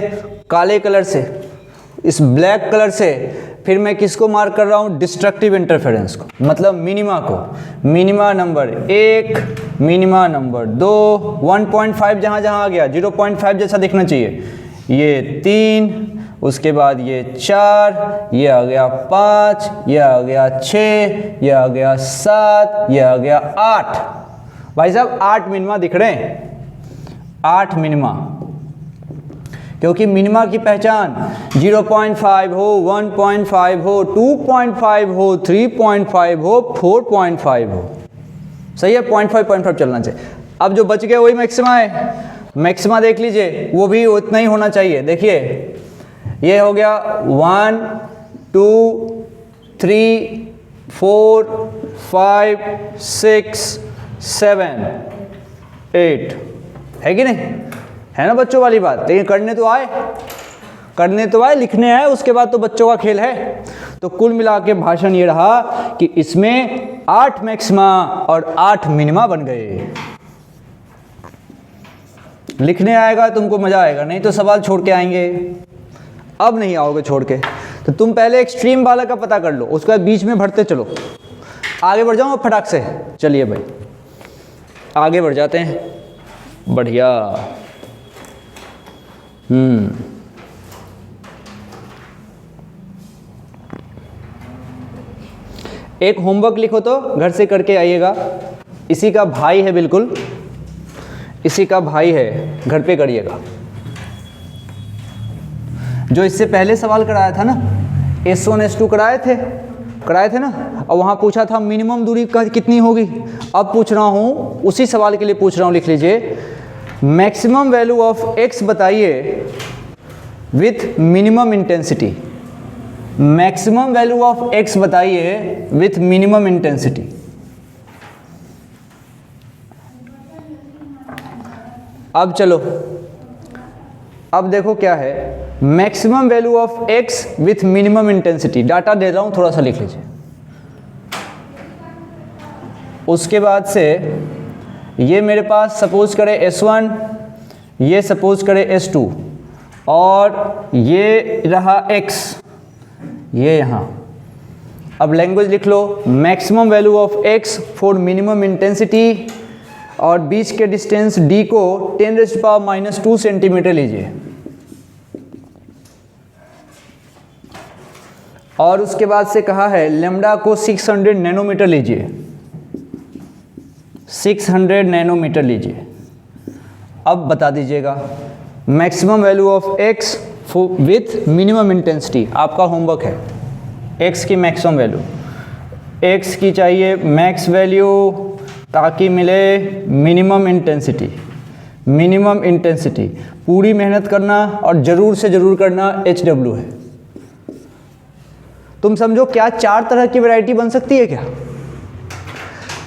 काले कलर से, इस ब्लैक कलर से फिर मैं किसको मार्क कर रहा हूँ? डिस्ट्रक्टिव इंटरफेरेंस को, मतलब मिनिमा को। मिनिमा नंबर 1, मिनिमा नंबर 2, 1.5 जहाँ जहाँ आ गया 0.5 जैसा दिखना चाहिए। ये 3, उसके बाद ये 4, ये आ गया 5, ये आ गया 6, ये आ गया 7, ये आ गया 8। भाई साहब 8 मिनिमा दिख रहे हैं, 8 मिनिमा। क्योंकि मिनिमा की पहचान 0.5 हो, 1.5 हो, 2.5 हो, 3.5 हो, 4.5 हो, सही है? 0.5 चलना चाहिए। अब जो बच गए वही मैक्सिमा है। मैक्सिमा देख लीजिए, वो भी उतना ही होना चाहिए। देखिए ये हो गया 1, 2, 3, 4, 5, 6, 7, 8, है कि नहीं? है ना बच्चों वाली बात? लेकिन करने तो आए, लिखने आए, उसके बाद तो बच्चों का खेल है। तो कुल मिला के भाषण ये रहा कि इसमें 8 मैक्सिमा और 8 मिनिमा बन गए। लिखने आएगा तुमको मजा आएगा, नहीं तो सवाल छोड़ के आएंगे। अब नहीं आओगे छोड़ के, तो तुम पहले एक्सट्रीम वाला का पता कर लो, उसके बाद बीच में भरते चलो। आगे बढ़ जाओ फटाक से। चलिए भाई आगे बढ़ जाते हैं। बढ़िया। एक होमवर्क लिखो तो घर से करके आइएगा। इसी का भाई है, बिल्कुल इसी का भाई है, घर पे करिएगा। जो इससे पहले सवाल कराया था ना, S1 S2 कराए थे ना, और वहाँ पूछा था मिनिमम दूरी का कितनी होगी। अब पूछ रहा हूँ, उसी सवाल के लिए पूछ रहा हूँ, लिख लीजिए। मैक्सिमम वैल्यू ऑफ x बताइए with minimum intensity. Maximum value of x बताइए विथ मिनिमम इंटेंसिटी। अब चलो, अब देखो क्या है maximum value of x with minimum intensity. Data दे रहा हूं, थोड़ा सा लिख लीजिए। उसके बाद से ये मेरे पास सपोज करे S1, ये सपोज करे S2, और ये रहा x, ये यहाँ। अब लैंग्वेज लिख लो, maximum value of x for minimum intensity, और बीच के डिस्टेंस d को 10⁻² सेंटीमीटर लीजिए। और उसके बाद से कहा है लैम्डा को 600 नैनोमीटर लीजिए, 600 नैनोमीटर लीजिए। अब बता दीजिएगा maximum value of x with minimum intensity. आपका होमवर्क है x की मैक्सिमम वैल्यू, x की चाहिए मैक्स वैल्यू ताकि मिले मिनिमम इंटेंसिटी। मिनिमम इंटेंसिटी पूरी मेहनत करना और ज़रूर से ज़रूर करना HW है। तुम समझो क्या 4 तरह की वैरायटी बन सकती है क्या?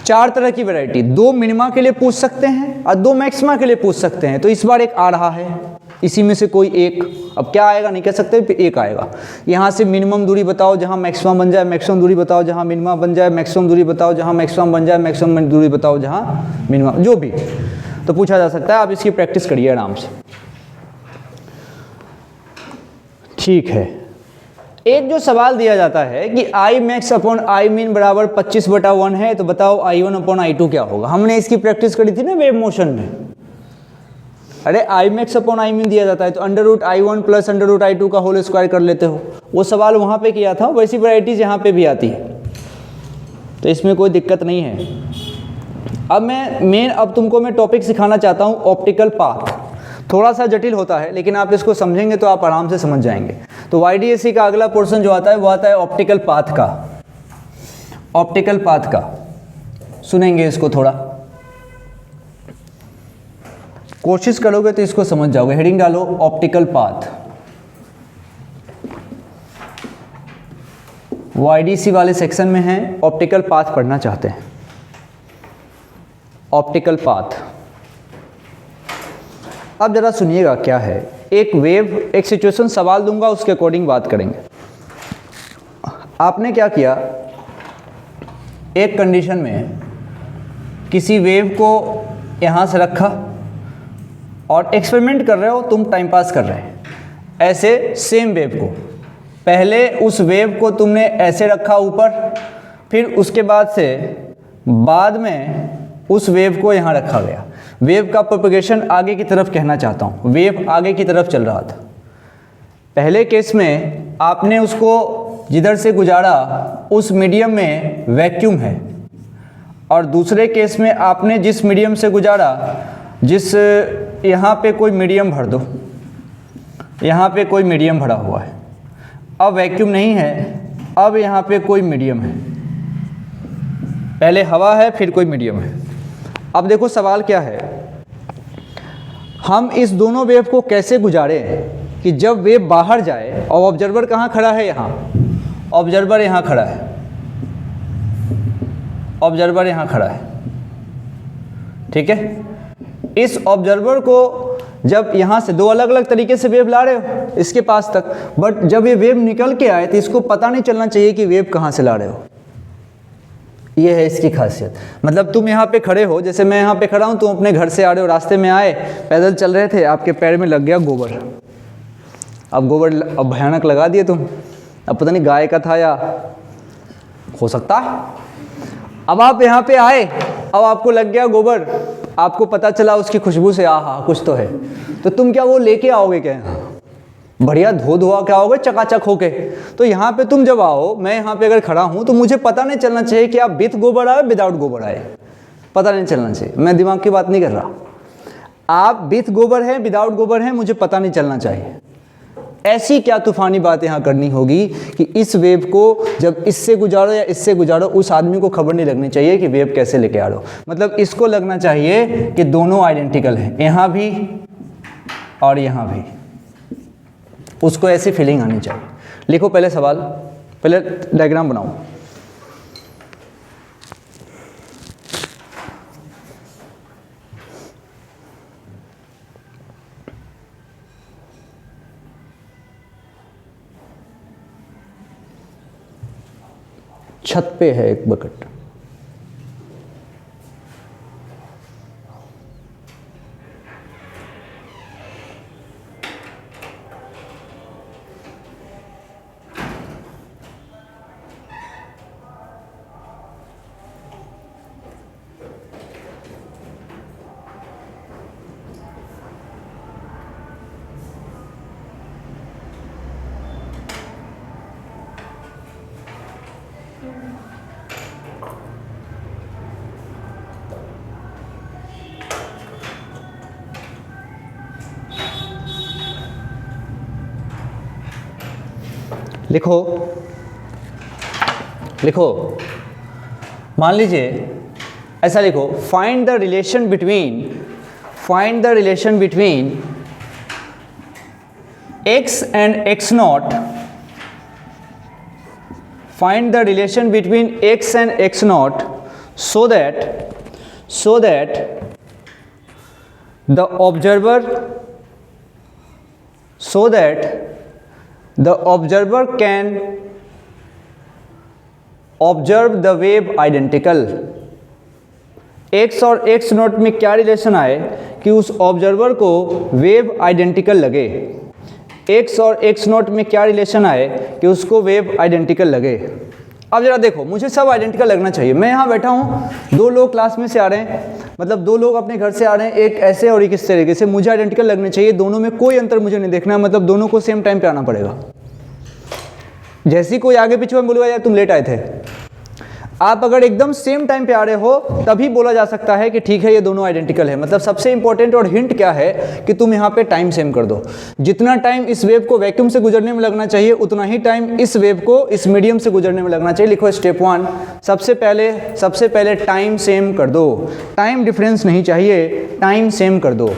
4 तरह की वैरायटी, 2 मिनिमा के लिए पूछ सकते हैं और 2 मैक्सिमा के लिए पूछ सकते हैं। तो इस बार एक आ रहा है, इसी में से कोई एक, अब क्या आएगा नहीं कह सकते, एक आएगा। यहाँ से मिनिमम दूरी बताओ जहाँ मैक्सिमम बन जाए, मैक्सिमम दूरी बताओ जहाँ मिनिमम बन जाए, मैक्सिमम दूरी बताओ जहाँ मैक्सिमम बन जाए, मैक्सिमम दूरी बताओ जहाँ मिनिमम, जो भी तो पूछा जा सकता है। आप इसकी प्रैक्टिस करिए आराम से, ठीक है। एक जो सवाल दिया जाता है कि I max upon I mean बराबर 25/1 है, तो बताओ I1 अपॉन I2 क्या होगा। हमने इसकी प्रैक्टिस करी थी ना वेव मोशन में। अरे I max upon I mean दिया जाता है तो √I1 प्लस √I2 का होल स्क्वायर कर लेते हो। वो सवाल वहाँ पे किया था, वैसी वैरायटीज यहाँ पे भी आती है, तो इसमें कोई दिक्कत नहीं है। अब तुमको मैं टॉपिक सिखाना चाहता हूँ ऑप्टिकल पाथ। थोड़ा सा जटिल होता है लेकिन आप इसको समझेंगे तो आप आराम से समझ जाएंगे। तो YDSC का अगला पोर्शन जो आता है वो आता है ऑप्टिकल पाथ का। ऑप्टिकल पाथ का सुनेंगे इसको, थोड़ा कोशिश करोगे तो इसको समझ जाओगे। हेडिंग डालो ऑप्टिकल पाथ। YDC वाले सेक्शन में हैं, ऑप्टिकल पाथ पढ़ना चाहते हैं। ऑप्टिकल पाथ, अब जरा सुनिएगा क्या है। एक वेव, एक सिचुएशन सवाल दूंगा, उसके अकॉर्डिंग बात करेंगे। आपने क्या किया, एक कंडीशन में किसी वेव को यहाँ से रखा और एक्सपेरिमेंट कर रहे हो, तुम टाइम पास कर रहे हैं। ऐसे सेम वेव को, पहले उस वेव को तुमने ऐसे रखा ऊपर, फिर उसके बाद में उस वेव को यहाँ रखा गया। वेव का प्रोपगेशन आगे की तरफ कहना चाहता हूँ, वेव आगे की तरफ चल रहा था। पहले केस में आपने उसको जिधर से गुजारा उस मीडियम में वैक्यूम है, और दूसरे केस में आपने जिस मीडियम से गुजारा, जिस यहाँ पे कोई मीडियम भर दो, यहाँ पे कोई मीडियम भरा हुआ है, अब वैक्यूम नहीं है, अब यहाँ पे कोई मीडियम है। पहले हवा है फिर कोई मीडियम है। अब देखो सवाल क्या है, हम इस दोनों वेव को कैसे गुजारें कि जब वेव बाहर जाए, और ऑब्जर्वर कहाँ खड़ा है, यहाँ ऑब्जर्वर यहाँ खड़ा है, ऑब्जर्वर यहाँ खड़ा है, ठीक है। इस ऑब्जर्वर को जब यहाँ से दो अलग अलग तरीके से वेव ला रहे हो इसके पास तक, बट जब ये वेव निकल के आए तो इसको पता नहीं चलना चाहिए कि वेव कहाँ से ला रहे हो। ये है इसकी खासियत। मतलब तुम यहाँ पे खड़े हो, जैसे मैं यहाँ पे खड़ा हूँ, तुम अपने घर से आ रहे हो, रास्ते में आए, पैदल चल रहे थे, आपके पैर में लग गया गोबर। अब गोबर अब भयानक लगा दिए तुम, अब पता नहीं गाय का था या हो सकता है। अब आप यहाँ पे आए, अब आपको लग गया गोबर, आपको पता चला उसकी खुशबू से आहा कुछ तो है, तो तुम क्या वो लेके आओगे क्या, बढ़िया धो धुआ के आओगे चकाचक होके। तो यहाँ पे तुम जब आओ, मैं यहाँ पे अगर खड़ा हूँ तो मुझे पता नहीं चलना चाहिए कि आप विथ गोबर आए विदाउट गोबर आए, पता नहीं चलना चाहिए। मैं दिमाग की बात नहीं कर रहा, आप विथ गोबर हैं विदाउट गोबर हैं, मुझे पता नहीं चलना चाहिए। ऐसी क्या तूफानी बात यहाँ करनी होगी कि इस वेव को जब इससे गुजारो या इससे गुजारो, उस आदमी को खबर नहीं लगनी चाहिए कि वेव कैसे लेके आ रहे हो। मतलब इसको लगना चाहिए कि दोनों आइडेंटिकल हैं, यहाँ भी और यहाँ भी, उसको ऐसी फीलिंग आनी चाहिए। लिखो पहले सवाल, पहले डायग्राम बनाओ। छत पे है एक बकेट, लिखो लिखो। मान लीजिए ऐसा लिखो, find the relation between x and x0 find the relation between x and x naught so that the observer can observe the wave identical। x और x नॉट में क्या रिलेशन आए कि उस ऑब्जर्वर को वेव आइडेंटिकल लगे। x और x नॉट में क्या रिलेशन आए कि उसको वेव आइडेंटिकल लगे। अब जरा देखो, मुझे सब आइडेंटिकल लगना चाहिए। मैं यहाँ बैठा हूँ, दो लोग क्लास में से आ रहे हैं, मतलब दो लोग अपने घर से आ रहे हैं, एक ऐसे और एक इस तरीके से। मुझे आइडेंटिकल लगने चाहिए, दोनों में कोई अंतर मुझे नहीं देखना, मतलब दोनों को सेम टाइम पे आना पड़ेगा। जैसे ही कोई आगे पीछे में बोलेगा यार तुम लेट आए थे, आप अगर एकदम सेम टाइम पे आ रहे हो तभी बोला जा सकता है कि ठीक है ये दोनों आइडेंटिकल है। मतलब सबसे इंपॉर्टेंट और हिंट क्या है कि तुम यहाँ पे टाइम सेम कर दो। जितना टाइम इस वेव को वैक्यूम से गुजरने में लगना चाहिए उतना ही टाइम इस वेव को इस मीडियम से गुजरने में लगना चाहिए। लिखो स्टेप 1, सबसे पहले टाइम सेम कर दो। टाइम डिफरेंस नहीं चाहिए, टाइम सेम कर दो।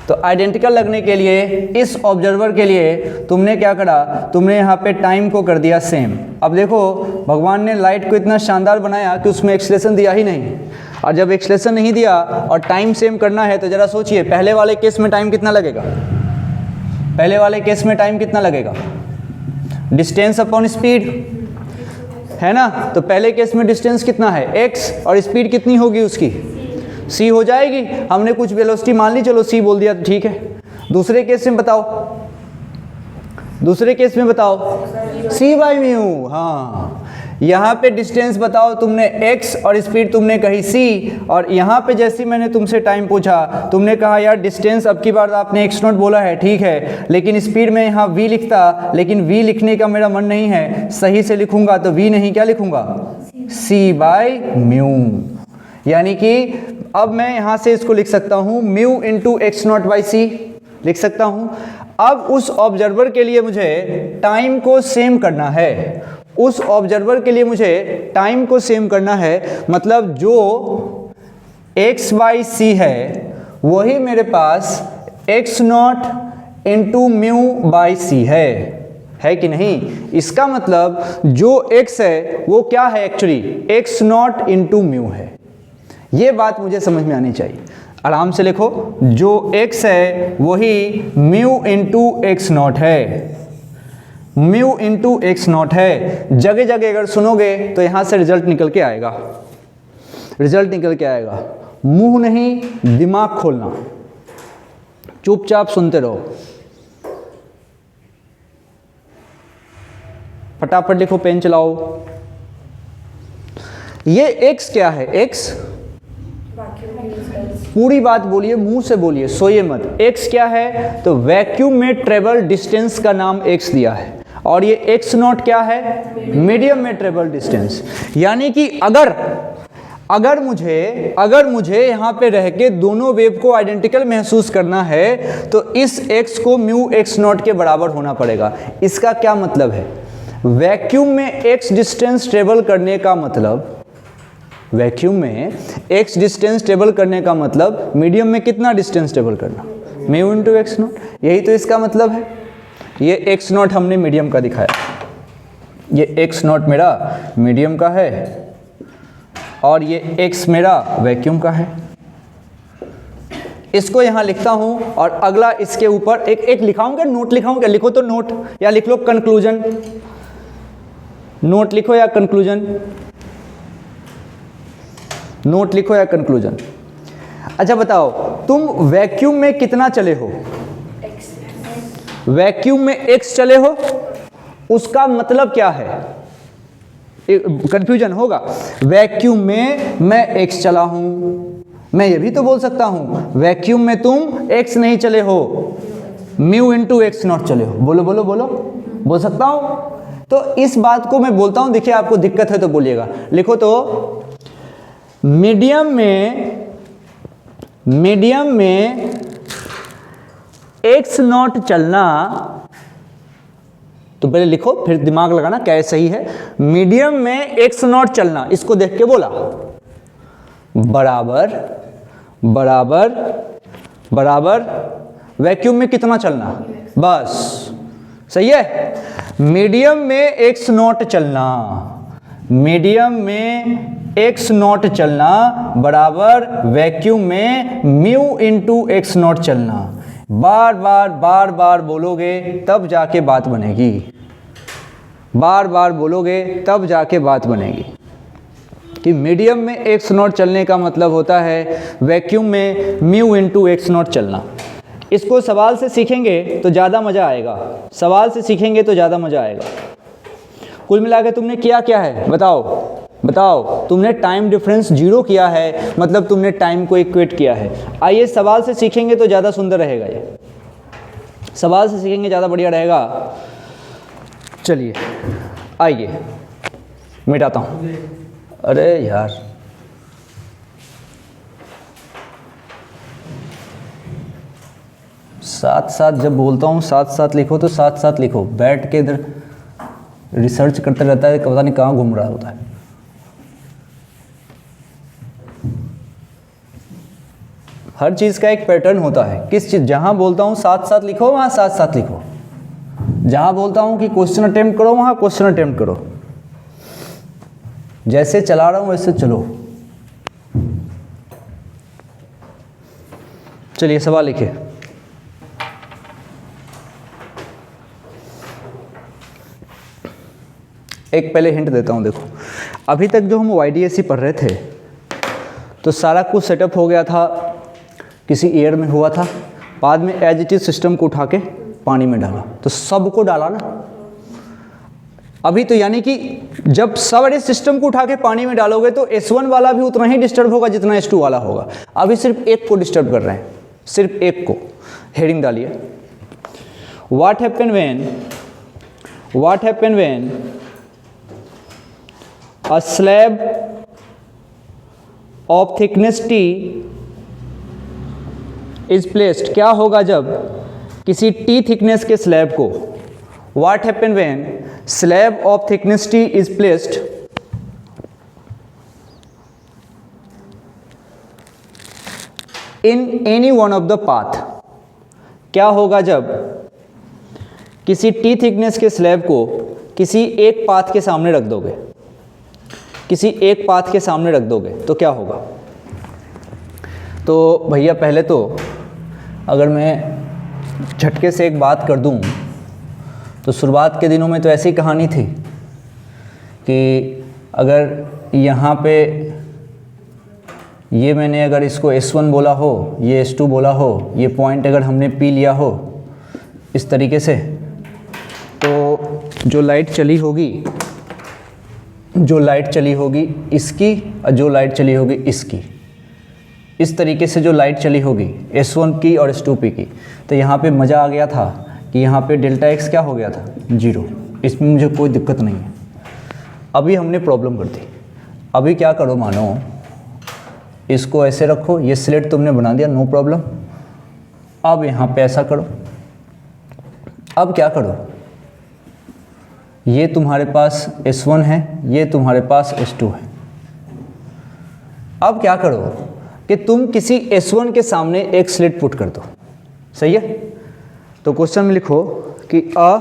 तो आइडेंटिकल लगने के लिए इस ऑब्जर्वर के लिए तुमने क्या करा, तुमने यहाँ पे टाइम को कर दिया सेम। अब देखो भगवान ने लाइट को इतना शानदार बनाया कि उसमें एक्सलेशन दिया ही नहीं, और जब एक्सलेशन नहीं दिया और टाइम सेम करना है तो ज़रा सोचिए, पहले वाले केस में टाइम कितना लगेगा, पहले वाले केस में टाइम कितना लगेगा, डिस्टेंस अपॉन स्पीड है ना। तो पहले केस में डिस्टेंस कितना है x और स्पीड कितनी होगी उसकी c हो जाएगी। हमने कुछ वेलोसिटी मान ली, चलो c बोल दिया तो ठीक है। दूसरे केस में बताओ, दूसरे केस में बताओ c बाई म्यू। हाँ, यहाँ पे डिस्टेंस बताओ तुमने x और स्पीड तुमने कही c, और यहाँ पे जैसे मैंने तुमसे टाइम पूछा तुमने कहा यार डिस्टेंस अब की बार आपने x नॉट बोला है ठीक है, लेकिन स्पीड में यहाँ v लिखता, लेकिन v लिखने का मेरा मन नहीं है, सही से लिखूंगा तो v नहीं क्या लिखूंगा c बाई म्यू। यानी कि अब मैं यहाँ से इसको लिख सकता हूँ mu into x nought by c लिख सकता हूँ। अब उस ऑब्जर्वर के लिए मुझे टाइम को सेम करना है, उस ऑब्जर्वर के लिए मुझे टाइम को सेम करना है, मतलब जो x बाई सी है वही मेरे पास x nought into mu by c है कि नहीं। इसका मतलब जो x है वो क्या है, actually x nought into mu है। ये बात मुझे समझ में आनी चाहिए। आराम से लिखो, जो x है वही म्यू इंटू एक्स नॉट है, म्यू इंटू एक्स नॉट है। जगह जगह अगर सुनोगे तो यहाँ से रिजल्ट निकल के आएगा, रिजल्ट निकल के आएगा। मुंह नहीं दिमाग खोलना, चुपचाप सुनते रहो। फटाफट लिखो, पेन चलाओ। ये x क्या है, x पूरी बात बोलिए, मुंह से बोलिए, सोइए मत। x क्या है तो वैक्यूम में ट्रेवल डिस्टेंस का नाम x दिया है, और ये x नॉट क्या है, मीडियम में ट्रेवल डिस्टेंस। यानी कि अगर मुझे यहाँ पे रह के दोनों वेव को आइडेंटिकल महसूस करना है तो इस x को म्यू एक्स नॉट के बराबर होना पड़ेगा। इसका क्या मतलब है, वैक्यूम में x डिस्टेंस ट्रेवल करने का मतलब, वैक्यूम में x डिस्टेंस ट्रेवल करने का मतलब मीडियम में कितना डिस्टेंस ट्रेवल करना, म्यू इंटू एक्स नॉट। यही तो इसका मतलब है। ये एक्स नॉट हमने मीडियम का दिखाया, ये एक्स नॉट मेरा मीडियम का है और ये एक्स मेरा वैक्यूम का है। इसको यहाँ लिखता हूँ और अगला इसके ऊपर एक लिखाऊंगा, नोट लिखाऊंगा, लिखो तो नोट, या लिख लो कंक्लूजन, नोट लिखो या कंक्लूजन, नोट लिखो या कंक्लूजन। अच्छा बताओ, तुम वैक्यूम में कितना चले हो, वैक्यूम में x चले हो, उसका मतलब क्या है, कंफ्यूजन होगा। वैक्यूम में मैं x चला हूं, मैं ये भी तो बोल सकता हूं वैक्यूम में तुम x नहीं चले हो, म्यू इंटू एक्स नॉट चले हो। बोलो बोलो बोलो, बोल सकता हूं। तो इस बात को मैं बोलता हूं, देखिए आपको दिक्कत है तो बोलिएगा। लिखो तो मीडियम में एक्स नॉट चलना, तो पहले लिखो फिर दिमाग लगाना क्या सही है। मीडियम में एक्स नॉट चलना, इसको देख के बोला, बराबर बराबर बराबर वैक्यूम में कितना चलना, बस सही है। मीडियम में x नॉट चलना, मीडियम में x नॉट चलना बराबर वैक्यूम में म्यू इंटू एक्स नॉट चलना। बार बार बार बार बोलोगे तब जाके बात बनेगी, बार बार बोलोगे तब जाके बात बनेगी कि मीडियम में एक्स नॉट चलने का मतलब होता है वैक्यूम में म्यू इंटू एक्स नॉट चलना। इसको सवाल से सीखेंगे तो ज़्यादा मज़ा आएगा, सवाल से सीखेंगे तो ज़्यादा मज़ा आएगा। कुल मिला के तुमने किया क्या है बताओ, बताओ तुमने टाइम डिफरेंस जीरो किया है, मतलब तुमने टाइम को इक्वेट किया है। आइए सवाल से सीखेंगे तो ज़्यादा सुंदर रहेगा, ये सवाल से सीखेंगे ज़्यादा बढ़िया रहेगा। चलिए आइए मिटाता हूँ। अरे यार साथ साथ जब बोलता हूँ साथ साथ लिखो तो साथ साथ लिखो, बैठ के इधर रिसर्च करते रहता है, पता नहीं कहाँ घूम रहा होता है। हर चीज़ का एक पैटर्न होता है, किस चीज़ जहाँ बोलता हूँ साथ साथ लिखो वहाँ साथ साथ लिखो, जहाँ बोलता हूँ कि क्वेश्चन अटेम्प्ट करो वहाँ क्वेश्चन अटेम्प्ट करो, जैसे चला रहा हूँ वैसे चलो। चलिए सवाल लिखिए। एक पहले हिंट देता हूँ, देखो अभी तक जो हम YDAC पढ़ रहे थे तो सारा कुछ सेटअप हो गया था, किसी ईयर में हुआ था, बाद में एज इट इज सिस्टम को उठा के पानी में डाला, तो सबको डाला ना। अभी तो यानी कि जब सारे सिस्टम को उठा के पानी में डालोगे तो S1 वाला भी उतना ही डिस्टर्ब होगा जितना S2 वाला होगा। अभी सिर्फ एक को डिस्टर्ब कर रहे हैं, सिर्फ एक को। हेडिंग डालिए, what happen when a slab of thickness T is placed। क्या होगा जब किसी T थिकनेस के स्लैब को, what happen when slab of thickness T is placed in any one of the path। क्या होगा जब किसी T थिकनेस के स्लैब को किसी एक पाथ के सामने रख दोगे, किसी एक पाथ के सामने रख दोगे तो क्या होगा। तो भैया पहले तो अगर मैं झटके से एक बात कर दूं तो शुरुआत के दिनों में तो ऐसी कहानी थी कि अगर यहाँ पे ये मैंने अगर इसको S1 बोला हो, ये S2 बोला हो, ये पॉइंट अगर हमने पी लिया हो इस तरीके से, तो जो लाइट चली होगी, जो लाइट चली होगी इसकी और जो लाइट चली होगी इसकी, इस तरीके से जो लाइट चली होगी S1 की और S2P की, तो यहाँ पे मज़ा आ गया था कि यहाँ पे डेल्टा x क्या हो गया था, 0। इसमें मुझे कोई दिक्कत नहीं है। अभी हमने प्रॉब्लम कर दी। अभी क्या करो, मानो इसको ऐसे रखो, ये स्लेट तुमने बना दिया, नो प्रॉब्लम। अब यहाँ पे ऐसा करो। अब क्या करो, ये तुम्हारे पास S1 है, ये तुम्हारे पास S2 है। अब क्या करो कि तुम किसी S1 के सामने एक स्लिट पुट कर दो, सही है। तो क्वेश्चन में लिखो कि अ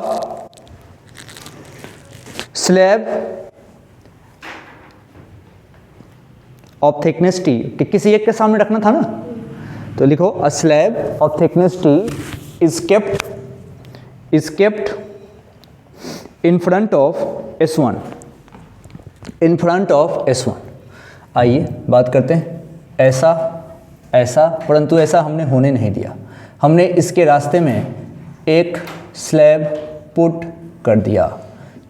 स्लैब ऑफ थिकनेस T, कि किसी एक के सामने रखना था ना, तो लिखो a slab of thickness T is kept in front of S1, in front of S1। आइए बात करते हैं, ऐसा ऐसा, परंतु ऐसा हमने होने नहीं दिया। हमने इसके रास्ते में एक स्लैब पुट कर दिया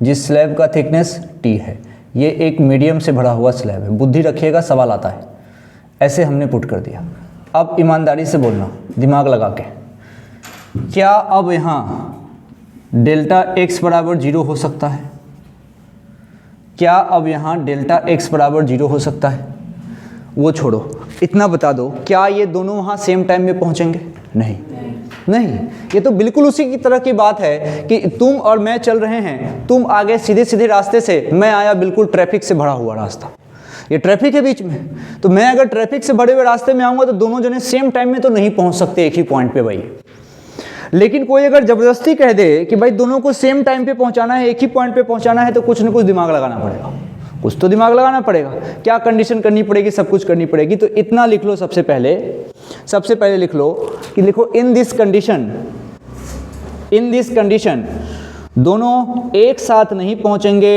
जिस स्लैब का थिकनेस T है। ये एक मीडियम से भरा हुआ स्लैब है, बुद्धि रखिएगा सवाल आता है। ऐसे हमने पुट कर दिया। अब ईमानदारी से बोलना, दिमाग लगा के, क्या अब यहाँ डेल्टा x बराबर 0 हो सकता है? क्या अब यहाँ डेल्टा x बराबर 0 हो सकता है? वो छोड़ो, इतना बता दो, क्या ये दोनों वहाँ सेम टाइम में पहुँचेंगे? नहीं, नहीं। ये तो बिल्कुल उसी की तरह की बात है कि तुम और मैं चल रहे हैं, तुम आगे सीधे सीधे रास्ते से, मैं आया बिल्कुल ट्रैफिक से भरा हुआ रास्ता, ये ट्रैफिक है बीच में। तो मैं अगर ट्रैफिक से भरे हुए रास्ते में आऊँगा तो दोनों जने सेम टाइम में तो नहीं पहुँच सकते एक ही पॉइंट पे भाई। लेकिन कोई अगर ज़बरदस्ती कह दे कि भाई दोनों को सेम टाइम पे पहुंचाना है, एक ही पॉइंट पे पहुंचाना है, तो कुछ ना कुछ दिमाग लगाना पड़ेगा, कुछ तो दिमाग लगाना पड़ेगा। क्या कंडीशन करनी पड़ेगी, सब कुछ करनी पड़ेगी। तो इतना लिख लो सबसे पहले लिख लो कि लिखो इन दिस कंडीशन दोनों एक साथ नहीं पहुंचेंगे,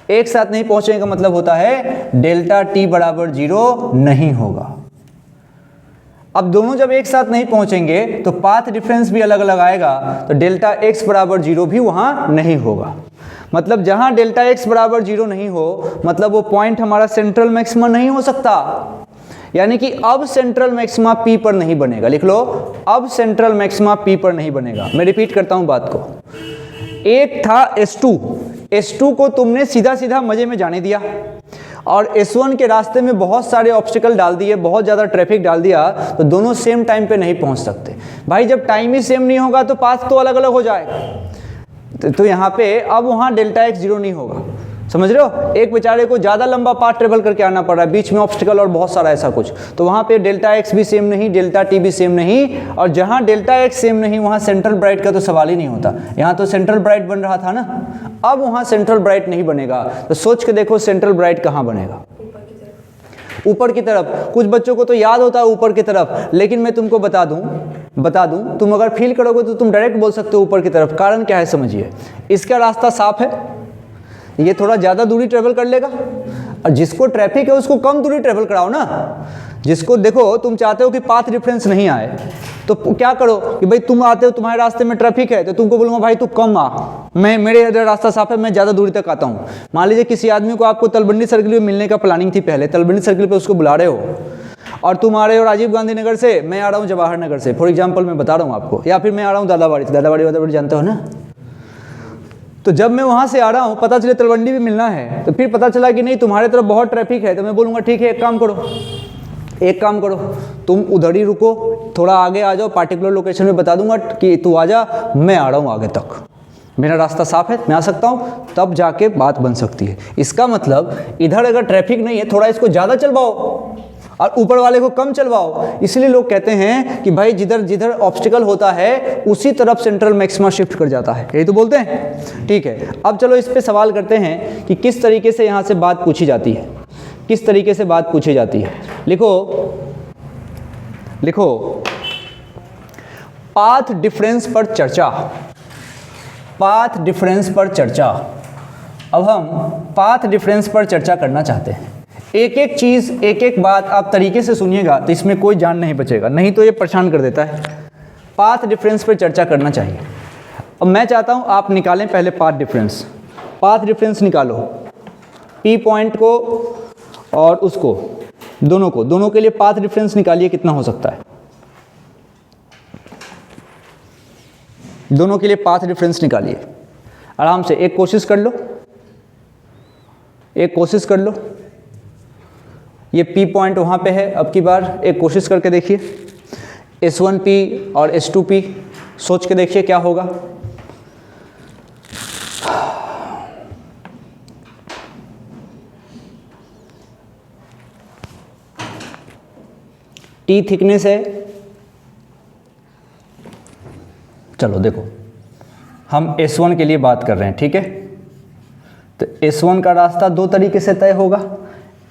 एक साथ नहीं पहुंचेंगे का मतलब होता है डेल्टा टी बराबर 0 नहीं होगा। अब दोनों जब एक साथ नहीं पहुंचेंगे तो पाथ डिफरेंस भी अलग अलग आएगा, तो डेल्टा x बराबर 0 भी वहां नहीं होगा। मतलब जहां डेल्टा x बराबर 0 नहीं हो, मतलब वो पॉइंट हमारा सेंट्रल मैक्सिमा नहीं हो सकता। यानी कि अब सेंट्रल मैक्सिमा P पर नहीं बनेगा। लिख लो, अब सेंट्रल मैक्सिमा P पर नहीं बनेगा। मैं रिपीट करता हूं बात को। एक था S2 को तुमने सीधा सीधा मजे में जाने दिया और S1 के रास्ते में बहुत सारे ऑब्स्टिकल डाल दिए, बहुत ज़्यादा ट्रैफिक डाल दिया, तो दोनों सेम टाइम पे नहीं पहुंच सकते। भाई जब टाइम ही सेम नहीं होगा तो पाथ तो अलग अलग हो जाएगा। तो यहाँ पे अब वहाँ डेल्टा x 0 नहीं होगा। समझ रहे हो, एक बेचारे को ज़्यादा लंबा पाथ ट्रेवल करके आना पड़ रहा है, बीच में ऑब्स्टिकल और बहुत सारा ऐसा कुछ, तो वहाँ पे डेल्टा x भी सेम नहीं, डेल्टा t भी सेम नहीं। और जहाँ डेल्टा x सेम नहीं वहाँ सेंट्रल ब्राइट का तो सवाल ही नहीं होता। यहाँ तो सेंट्रल ब्राइट बन रहा था ना, अब वहाँ सेंट्रल ब्राइट नहीं बनेगा। तो सोच के देखो सेंट्रल ब्राइट कहाँ बनेगा, ऊपर की तरफ। कुछ बच्चों को तो याद होता है ऊपर की तरफ, लेकिन मैं तुमको बता दूं, तुम अगर फील करोगे तो तुम डायरेक्ट बोल सकते हो ऊपर की तरफ। कारण क्या है समझिए, इसका रास्ता साफ है, ये थोड़ा ज़्यादा दूरी ट्रेवल कर लेगा, और जिसको ट्रैफिक है उसको कम दूरी ट्रेवल कराओ ना। जिसको देखो, तुम चाहते हो कि पाथ डिफरेंस नहीं आए, तो क्या करो कि भाई तुम आते हो, तुम्हारे रास्ते में ट्रैफिक है, तो तुमको बोलूँगा भाई तू कम आ, मेरे इधर रास्ता साफ है, मैं ज़्यादा दूरी तक आता हूँ। मान लीजिए किसी आदमी को आपको तलबंडी सर्किल में मिलने का प्लानिंग थी, पहले तलबंडी सर्किल पर उसको बुला रहे हो, और तुम आ रहे हो राजीव गांधी नगर से, मैं आ रहा हूँ जवाहर नगर से, फॉर एग्जाम्पल मैं बता रहा हूँ आपको, या फिर मैं आ रहा हूँ दादाबाड़ी जानते हो ना। तो जब मैं वहाँ से आ रहा हूँ, पता चले तलवंडी भी मिलना है, तो फिर पता चला कि नहीं तुम्हारे तरफ बहुत ट्रैफिक है, तो मैं बोलूँगा ठीक है एक काम करो तुम उधर ही रुको, थोड़ा आगे आ जाओ, पार्टिकुलर लोकेशन में बता दूंगा कि तू आ जा, मैं आ रहा हूँ आगे तक, मेरा रास्ता साफ है, मैं आ सकता हूँ, तब जाके बात बन सकती है। इसका मतलब इधर अगर ट्रैफिक नहीं है, थोड़ा इसको ज़्यादा चलवाओ और ऊपर वाले को कम चलवाओ। इसलिए लोग कहते हैं कि भाई जिधर जिधर ऑब्स्टिकल होता है उसी तरफ सेंट्रल मैक्सिमा शिफ्ट कर जाता है, यही तो बोलते हैं। ठीक है, अब चलो इस पे सवाल करते हैं कि किस तरीके से यहाँ से बात पूछी जाती है, किस तरीके से बात पूछी जाती है। लिखो पाथ डिफरेंस पर चर्चा, पाथ डिफरेंस पर चर्चा। अब हम पाथ डिफरेंस पर चर्चा करना चाहते हैं। एक एक चीज़, एक एक बात आप तरीके से सुनिएगा तो इसमें कोई जान नहीं बचेगा, नहीं तो ये परेशान कर देता है। पाथ डिफरेंस पर चर्चा करना चाहिए। अब मैं चाहता हूँ आप निकालें पहले पाथ डिफरेंस। पाथ डिफरेंस निकालो, पी पॉइंट को और उसको, दोनों के लिए पाथ डिफरेंस निकालिए, कितना हो सकता है। दोनों के लिए पाथ डिफरेंस निकालिए आराम से, एक कोशिश कर लो, ये P पॉइंट वहाँ पे है, अब की बार एक कोशिश करके देखिए, S1P और S2P, सोच के देखिए क्या होगा। T थिकनेस है, चलो देखो हम S1 के लिए बात कर रहे हैं, ठीक है। तो S1 का रास्ता दो तरीके से तय होगा।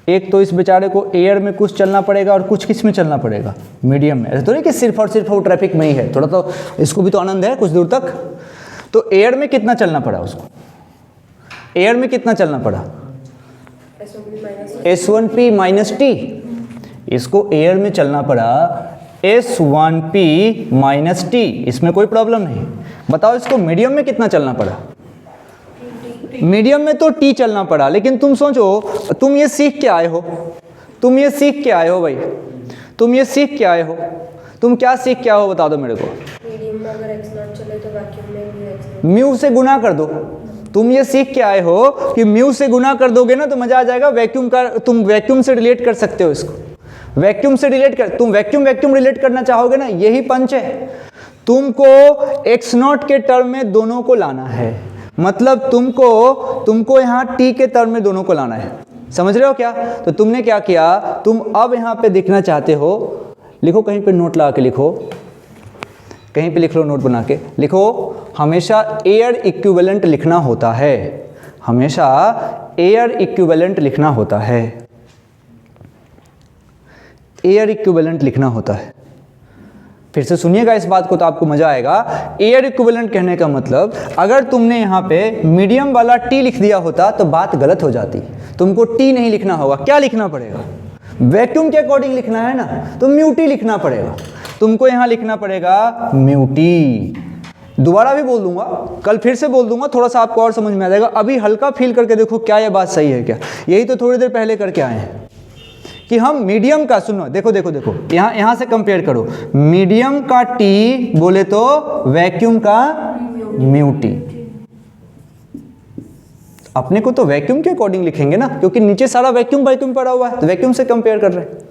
एक तो इस बेचारे को एयर में कुछ चलना पड़ेगा और कुछ किस में चलना पड़ेगा, मीडियम में। ऐसा तो नहीं कि सिर्फ और सिर्फ वो ट्रैफिक में ही है, थोड़ा तो इसको भी तो आनंद है कुछ दूर तक। तो एयर में कितना चलना पड़ा उसको, एयर में कितना चलना पड़ा, S1P माइनस T। इसको एयर में चलना पड़ा S1P माइनस T, इसमें कोई प्रॉब्लम नहीं। बताओ इसको मीडियम में कितना चलना पड़ा, मीडियम में तो T चलना पड़ा। लेकिन तुम सोचो, तुम ये सीख के आए हो भाई, तुम ये सीख के आए हो, तुम क्या सीख के आए हो बता दो मेरे को। मीडियम में अगर x नॉट चले तो वैक्यूम में भी x नॉट, म्यू से गुना कर दो। तुम ये सीख के आए हो कि म्यू से गुना कर दोगे ना तो मजा आ जाएगा। वैक्यूम का तुम वैक्यूम से रिलेट कर सकते हो इसको, वैक्यूम से रिलेट कर, तुम वैक्यूम रिलेट करना चाहोगे ना, यही पंच है। तुमको x नॉट के टर्म में दोनों को लाना है, मतलब तुमको यहाँ T के टर्म में दोनों को लाना है। समझ रहे हो क्या। तो तुमने क्या किया, तुम अब यहाँ पे देखना चाहते हो लिखो कहीं पे नोट लगा के लिखो, कहीं पे लिख लो नोट बना के लिखो, हमेशा एयर इक्विवेलेंट लिखना होता है, हमेशा एयर इक्विवेलेंट लिखना होता है, एयर इक्विवेलेंट लिखना होता है। फिर से सुनिएगा इस बात को तो आपको मजा आएगा। एयर इक्विवेलेंट कहने का मतलब, अगर तुमने यहाँ पे मीडियम वाला टी लिख दिया होता तो बात गलत हो जाती। तुमको टी नहीं लिखना होगा, क्या लिखना पड़ेगा? वैक्यूम के अकॉर्डिंग लिखना है ना, तो म्यू टी लिखना पड़ेगा। तुमको यहाँ लिखना पड़ेगा म्यू टी। दोबारा भी बोल दूंगा, कल फिर से बोल दूंगा, थोड़ा सा आपको और समझ में आ जाएगा। अभी हल्का फील करके देखो क्या ये बात सही है क्या। यही तो थोड़ी देर पहले करके आए हैं कि हम मीडियम का, सुनो देखो देखो देखो, यहाँ से कंपेयर करो, मीडियम का टी बोले तो वैक्यूम का म्यू टी। अपने को तो वैक्यूम के अकॉर्डिंग लिखेंगे ना, क्योंकि नीचे सारा वैक्यूम वैक्यूम पड़ा हुआ है, तो वैक्यूम से कंपेयर कर रहे हैं।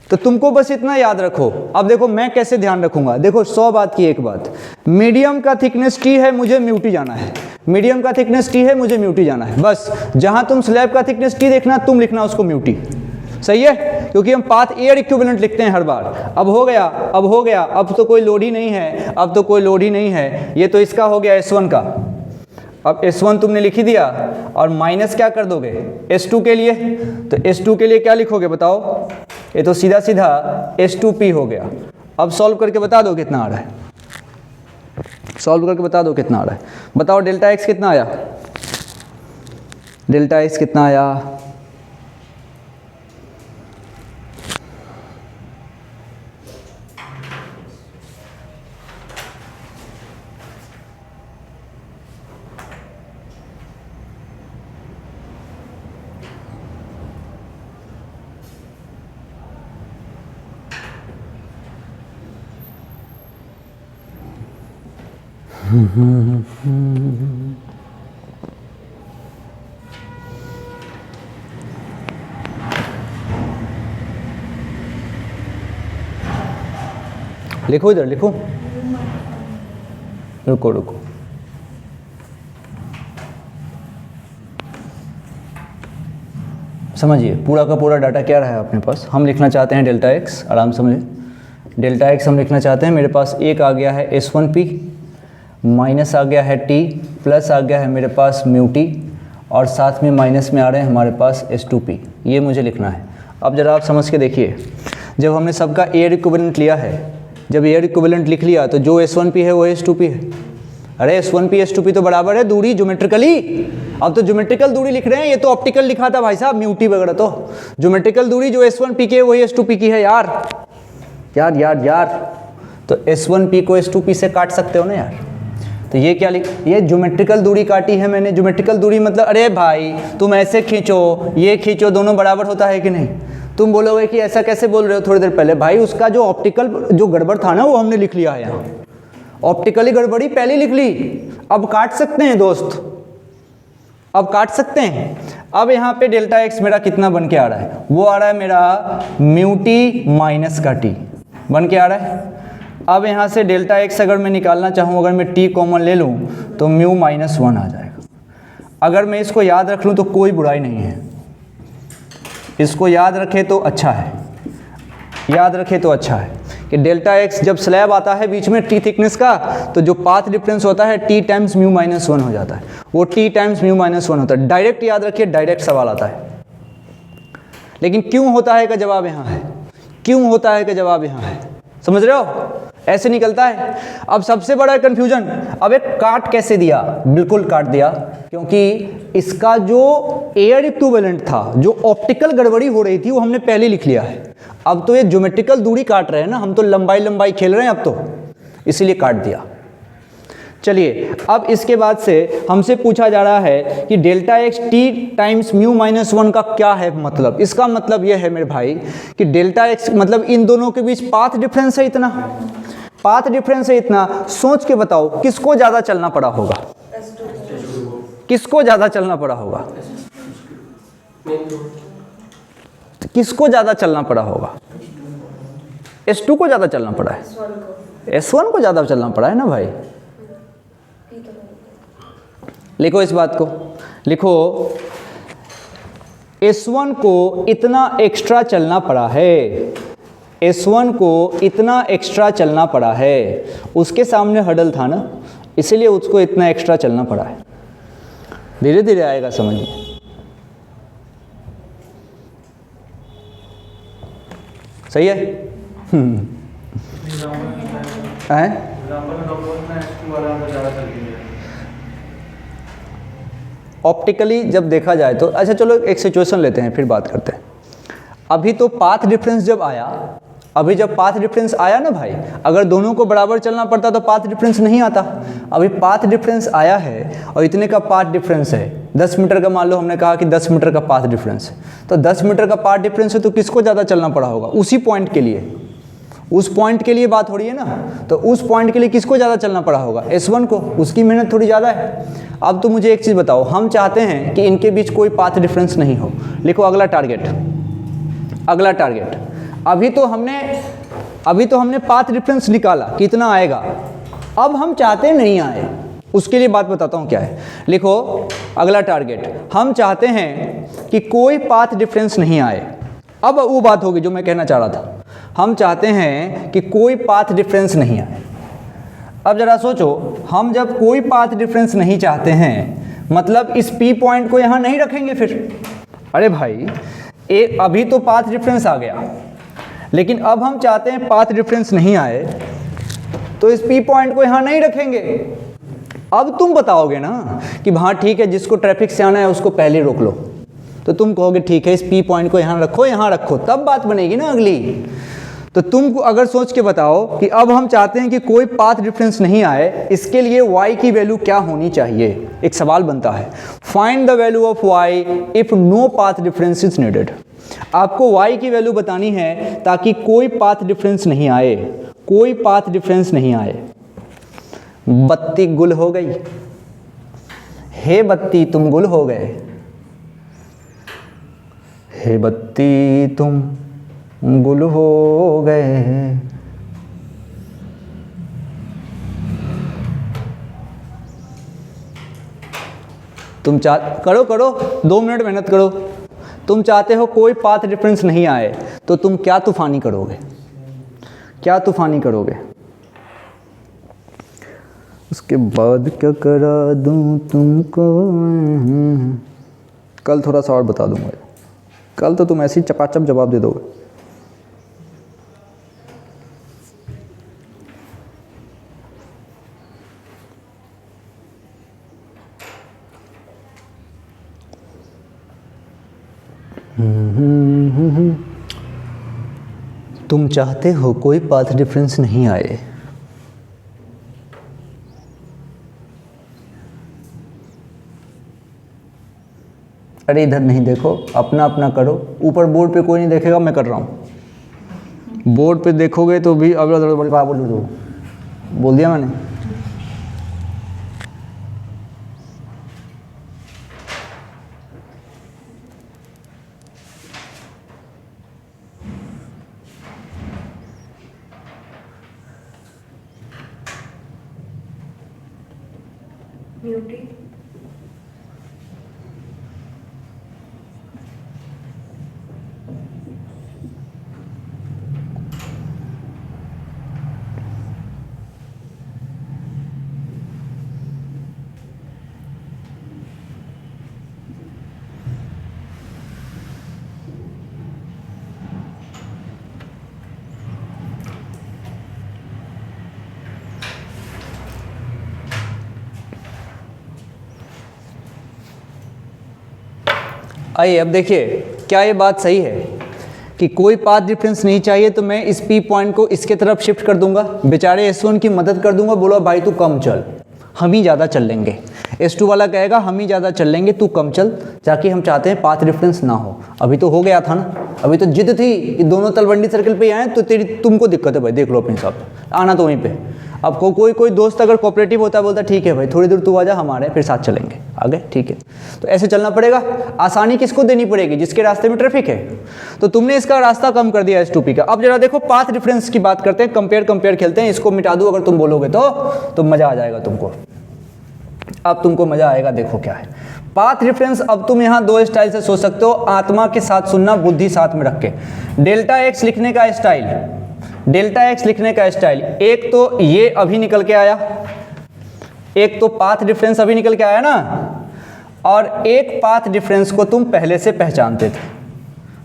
तो तुमको बस इतना याद रखो। अब देखो मैं कैसे ध्यान रखूंगा, देखो 100 बात की एक बात, मीडियम का थिकनेस टी है, मुझे म्यू टी जाना है, मीडियम का थिकनेस टी है, मुझे म्यू टी जाना है। बस जहां तुम स्लैब का थिकनेस टी देखना, तुम लिखना उसको म्यू टी। सही है, क्योंकि हम पाथ एयर इक्विवेलेंट लिखते हैं हर बार। अब हो गया, अब हो गया, अब तो कोई लोड ही नहीं है, अब तो कोई लोड ही नहीं है। ये तो इसका हो गया S1 का। अब S1 तुमने लिख ही दिया, और माइनस क्या कर दोगे S2 के लिए, तो S2 के लिए क्या लिखोगे बताओ? ये तो सीधा सीधा S2P हो गया। अब सॉल्व करके बता दो कितना आ रहा है, सॉल्व करके बता दो कितना आ रहा है। बताओ डेल्टा एक्स कितना आया, डेल्टा एक्स कितना आया? लिखो इधर लिखो, रुको रुको, समझिए पूरा का पूरा डाटा क्या रहा है अपने पास। हम लिखना चाहते हैं डेल्टा एक्स, आराम से समझिए, डेल्टा एक्स हम लिखना चाहते हैं। मेरे पास एक आ गया है S1P, माइनस आ गया है T, प्लस आ गया है मेरे पास म्यू टी, और साथ में माइनस में आ रहे हैं हमारे पास S2P। ये मुझे लिखना है। अब ज़रा आप समझ के देखिए, जब हमने सबका एयर इक्विवेलेंट लिया है, जब एयर इक्विवेलेंट लिख लिया तो जो S1P है वो S2P है। अरे S1P S2P तो बराबर है दूरी ज्योमेट्रिकली। अब तो ज्योमेट्रिकल दूरी लिख रहे हैं, ये तो ऑप्टिकल लिखा था भाई साहब, म्यू टी वगैरह। तो ज्योमेट्रिकल दूरी जो S1P की है वही S2P की है यार। यार यार यार, तो S1P को S2P से काट सकते हो ना यार। तो ये क्या लिख, ये ज्योमेट्रिकल दूरी काटी है मैंने। ज्योमेट्रिकल दूरी मतलब, अरे भाई तुम ऐसे खींचो, ये खींचो, दोनों बराबर होता है कि नहीं? तुम बोलोगे कि ऐसा कैसे बोल रहे हो थोड़ी देर पहले। भाई उसका जो ऑप्टिकल जो गड़बड़ था ना वो हमने लिख लिया है यहाँ। ऑप्टिकली गड़बड़ी पहले लिख ली, अब काट सकते हैं दोस्त, अब काट सकते हैं। अब यहाँ पे डेल्टा एक्स मेरा कितना बन के आ रहा है? वो आ रहा है मेरा म्यू टी माइनस का टी बन के आ रहा है। अब यहाँ से डेल्टा एक्स अगर मैं निकालना चाहूँ, अगर मैं टी कॉमन ले लूँ तो म्यू माइनस 1 आ जाएगा। अगर मैं इसको याद रख लूँ तो कोई बुराई नहीं है, इसको याद रखे तो अच्छा है, याद रखे तो अच्छा है कि डेल्टा एक्स जब स्लैब आता है बीच में टी थिकनेस का, तो जो पाथ डिफरेंस होता है टी टाइम्स म्यू माइनस 1 हो जाता है, वो टी टाइम्स म्यू माइनस 1 होता है। डायरेक्ट याद रखिए, डायरेक्ट सवाल आता है। लेकिन क्यों होता है का जवाब यहाँ है, क्यों होता है का जवाब यहाँ है, समझ रहे हो? ऐसे निकलता है। अब सबसे बड़ा कंफ्यूजन, अब एक काट कैसे दिया? बिल्कुल काट दिया, क्योंकि इसका जो एयर इक्विवेलेंट था, जो ऑप्टिकल गड़बड़ी हो रही थी, वो हमने पहले लिख लिया है। अब तो ये ज्योमेट्रिकल दूरी काट रहे हैं ना, हम तो लंबाई लंबाई खेल रहे हैं अब तो, इसीलिए काट दिया। चलिए अब इसके बाद से हमसे पूछा जा रहा है कि delta x T times mu minus 1 का क्या है मतलब? इसका मतलब यह है मेरे भाई कि डेल्टा एक्स मतलब इन दोनों के बीच पाथ डिफरेंस है इतना, पाथ डिफरेंस है इतना। सोच के बताओ किसको ज़्यादा चलना पड़ा होगा, किसको ज़्यादा चलना पड़ा होगा, किसको ज़्यादा चलना पड़ा होगा? S2 को ज़्यादा चलना पड़ा है, S1 को ज़्यादा चलना पड़ा है ना भाई। लिखो इस बात को, लिखो S1 को इतना एक्स्ट्रा चलना पड़ा है, S1 को इतना एक्स्ट्रा चलना पड़ा है, उसके सामने हडल था ना, इसीलिए उसको इतना एक्स्ट्रा चलना पड़ा है। धीरे धीरे आएगा समझ में। सही है? ऑप्टिकली जब देखा जाए तो अच्छा चलो एक सिचुएशन लेते हैं फिर बात करते हैं। अभी तो पाथ डिफरेंस जब आया, अभी जब पाथ डिफरेंस आया ना भाई, अगर दोनों को बराबर चलना पड़ता तो पाथ डिफरेंस नहीं आता। अभी पाथ डिफरेंस आया है और इतने का पाथ डिफरेंस है 10 मीटर का, मान लो हमने कहा कि 10 मीटर का पाथ डिफरेंस है, तो 10 मीटर का पाथ डिफरेंस है तो किसको ज़्यादा चलना पड़ा होगा? उसी पॉइंट के लिए, उस पॉइंट के लिए बात हो रही है ना, तो उस पॉइंट के लिए किसको ज़्यादा चलना पड़ा होगा? S1 को, उसकी मेहनत थोड़ी ज़्यादा है। अब तो मुझे एक चीज़ बताओ, हम चाहते हैं कि इनके बीच कोई पाथ डिफरेंस नहीं हो। लिखो अगला टारगेट, अगला टारगेट। अभी तो हमने पाथ डिफरेंस निकाला कितना आएगा, अब हम चाहते नहीं आए, उसके लिए बात बताता हूँ क्या है। लिखो अगला टारगेट, हम चाहते हैं कि कोई पाथ डिफरेंस नहीं आए। अब वो बात होगी जो मैं कहना चाह रहा था, हम चाहते हैं कि कोई पाथ डिफरेंस नहीं आए। अब जरा सोचो, हम जब कोई पाथ डिफरेंस नहीं चाहते हैं, मतलब इस P पॉइंट को यहाँ नहीं रखेंगे फिर। अरे भाई अभी तो पाथ डिफरेंस आ गया, लेकिन अब हम चाहते हैं पाथ डिफरेंस नहीं आए, तो इस P पॉइंट को यहाँ नहीं रखेंगे। अब तुम बताओगे ना कि हाँ ठीक है, जिसको ट्रैफिक से आना है उसको पहले रोक लो, तो तुम कहोगे ठीक है इस P पॉइंट को यहाँ रखो, तब बात बनेगी ना अगली। तो तुम अगर सोच के बताओ कि अब हम चाहते हैं कि कोई पाथ डिफरेंस नहीं आए, इसके लिए y की वैल्यू क्या होनी चाहिए? एक सवाल बनता है, find the value of y if no path difference is needed. आपको y की वैल्यू बतानी है ताकि कोई पाथ डिफरेंस नहीं आए, कोई पाथ डिफरेंस नहीं आए। बत्ती गुल हो गई, हे बत्ती तुम गुल हो गए, हे बत्ती तुम गुल हो गए। तुम करो 2 मिनट मेहनत करो। तुम चाहते हो कोई पाथ डिफरेंस नहीं आए, तो तुम क्या तूफानी करोगे, क्या तूफानी करोगे? उसके बाद क्या करा दूं तुमको, कल थोड़ा सा और बता दूंगा, कल तो तुम ऐसे ही चपाचप जवाब दे दोगे। तुम चाहते हो कोई पाथ डिफरेंस नहीं आए, अरे इधर नहीं देखो, अपना अपना करो। ऊपर बोर्ड पे कोई नहीं देखेगा, मैं कर रहा हूँ। बोर्ड पे देखोगे तो भी अब बोल दिया मैंने। म्यूटेड। आइए अब देखिए, क्या ये बात सही है कि कोई पाथ डिफरेंस नहीं चाहिए तो मैं इस P पॉइंट को इसके तरफ शिफ्ट कर दूंगा, बेचारे S1 की मदद कर दूंगा, बोलो भाई तू कम चल, हम ही ज़्यादा चल लेंगे। S2 वाला कहेगा हम ही ज़्यादा चल लेंगे, तू कम चल, ताकि हम चाहते हैं पाथ डिफरेंस ना हो। अभी तो हो गया था ना, अभी तो जिद थी कि दोनों तलवंडी सर्कल पे आए, तो तुमको दिक्कत है भाई, देख लो अपने हिसाब से, आना तो वहीं पे। अब कोई दोस्त अगर कोऑपरेटिव होता है, बोलता ठीक है भाई थोड़ी दूर तू आ जा, हमारे फिर साथ चलेंगे आगे, ठीक है। तो ऐसे चलना पड़ेगा। आसानी किसको देनी पड़ेगी? जिसके रास्ते में ट्रैफिक है। तो तुमने इसका रास्ता कम कर दिया S2P का। अब जरा देखो पाथ डिफरेंस की बात करते हैं, कंपेयर खेलते हैं। इसको मिटा दूँ अगर तुम बोलोगे तो मज़ा आ जाएगा तुमको। अब तुमको मज़ा आएगा, देखो क्या है पाथ डिफरेंस। अब तुम यहाँ दो स्टाइल से सोच सकते हो, आत्मा के साथ सुनना, बुद्धि साथ में रख के। डेल्टा एक्स लिखने का स्टाइल, डेल्टा एक्स लिखने का स्टाइल, एक तो ये अभी निकल के आया, एक तो पाथ डिफरेंस अभी निकल के आया ना, और एक पाथ डिफरेंस को तुम पहले से पहचानते थे।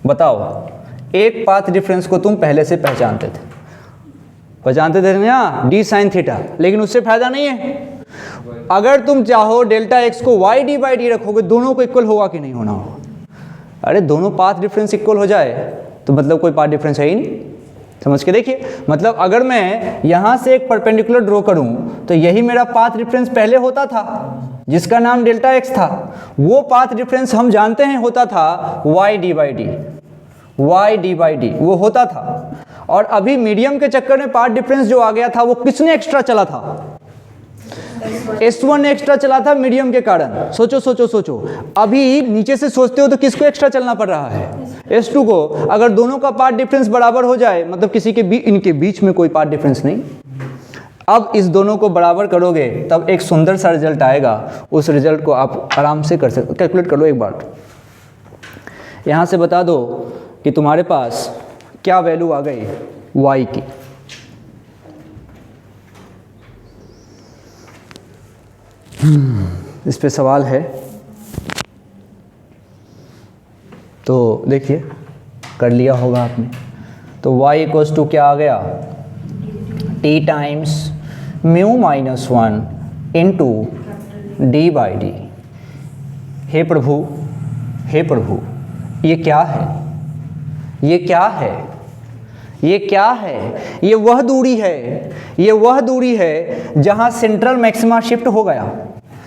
बताओ, एक पाथ डिफरेंस को तुम पहले से पहचानते थे ना, डी साइन थीटा, लेकिन उससे फायदा नहीं है। अगर तुम चाहो डेल्टा एक्स को वाई डी बाई डी रखोगे, दोनों को इक्वल होगा कि नहीं होना होगा? अरे दोनों पाथ डिफरेंस इक्वल हो जाए तो मतलब कोई पाथ डिफरेंस है ही नहीं। समझ के देखिए, मतलब अगर मैं यहाँ से एक परपेंडिकुलर ड्रॉ करूँ तो यही मेरा पाथ डिफरेंस पहले होता था, जिसका नाम डेल्टा एक्स था। वो पाथ डिफरेंस हम जानते हैं होता था y d by d, y d by d वो होता था। और अभी मीडियम के चक्कर में पाथ डिफरेंस जो आ गया था, वो किसने एक्स्ट्रा चला था? S1 एक्स्ट्रा चला था मीडियम के कारण। सोचो सोचो सोचो, अभी नीचे से सोचते हो तो किसको एक्स्ट्रा चलना पड़ रहा है? S2 को। अगर दोनों का पाथ डिफरेंस बराबर हो जाए, मतलब किसी के इनके बीच में कोई पाथ डिफरेंस नहीं, अब इस दोनों को बराबर करोगे तब एक सुंदर सा रिजल्ट आएगा। उस रिजल्ट को आप आराम से कर सकते, कैलकुलेट कर लो एक बार। यहाँ से बता दो कि तुम्हारे पास क्या वैल्यू आ गई y की। इस पे सवाल है तो देखिए, कर लिया होगा आपने। तो y इक्वल्स टू क्या आ गया? t times mu minus 1 into d by d. हे प्रभु, हे प्रभु, ये क्या है? ये क्या है? ये क्या है? ये वह दूरी है, ये वह दूरी है जहां सेंट्रल मैक्सिमा शिफ्ट हो गया।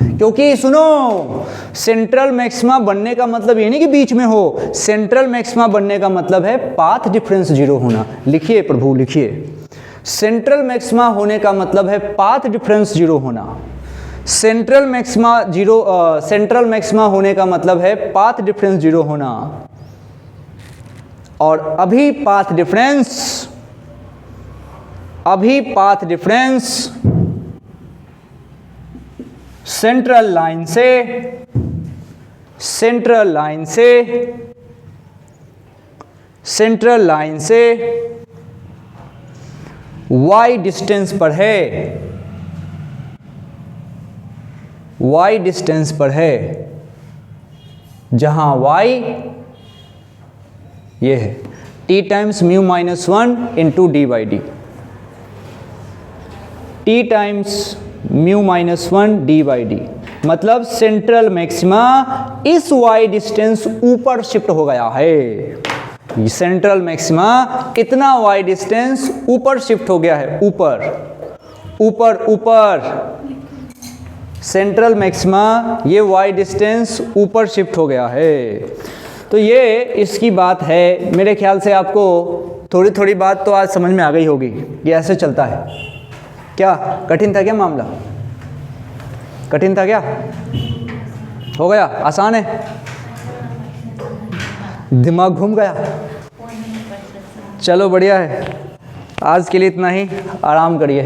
क्योंकि सुनो, सेंट्रल मैक्सिमा बनने का मतलब ये नहीं कि बीच में हो, सेंट्रल मैक्सिमा बनने का मतलब है पाथ डिफरेंस जीरो होना। लिखिए प्रभु, लिखिए, सेंट्रल मैक्सिमा होने का मतलब है पाथ डिफरेंस जीरो होना। Central maxima zero, central maxima होने का मतलब है पाथ डिफरेंस जीरो होना। और अभी पाथ डिफरेंस सेंट्रल लाइन से y डिस्टेंस पर है, y डिस्टेंस पर है, जहां y ये है t times mu minus 1 into d by D, t times mu minus 1 D by D. मतलब सेंट्रल मैक्सिमा इस y डिस्टेंस ऊपर शिफ्ट हो गया है। सेंट्रल मैक्सिमा इतना y डिस्टेंस ऊपर शिफ्ट हो गया है, ऊपर ऊपर ऊपर। सेंट्रल मैक्सिमा ये y डिस्टेंस ऊपर शिफ्ट हो गया है। तो ये इसकी बात है। मेरे ख्याल से आपको थोड़ी थोड़ी बात तो आज समझ में आ गई होगी, ये ऐसे चलता है। क्या कठिन था क्या मामला? कठिन था क्या? हो गया? आसान है? दिमाग घूम गया? चलो बढ़िया है। आज के लिए इतना ही, आराम करिए।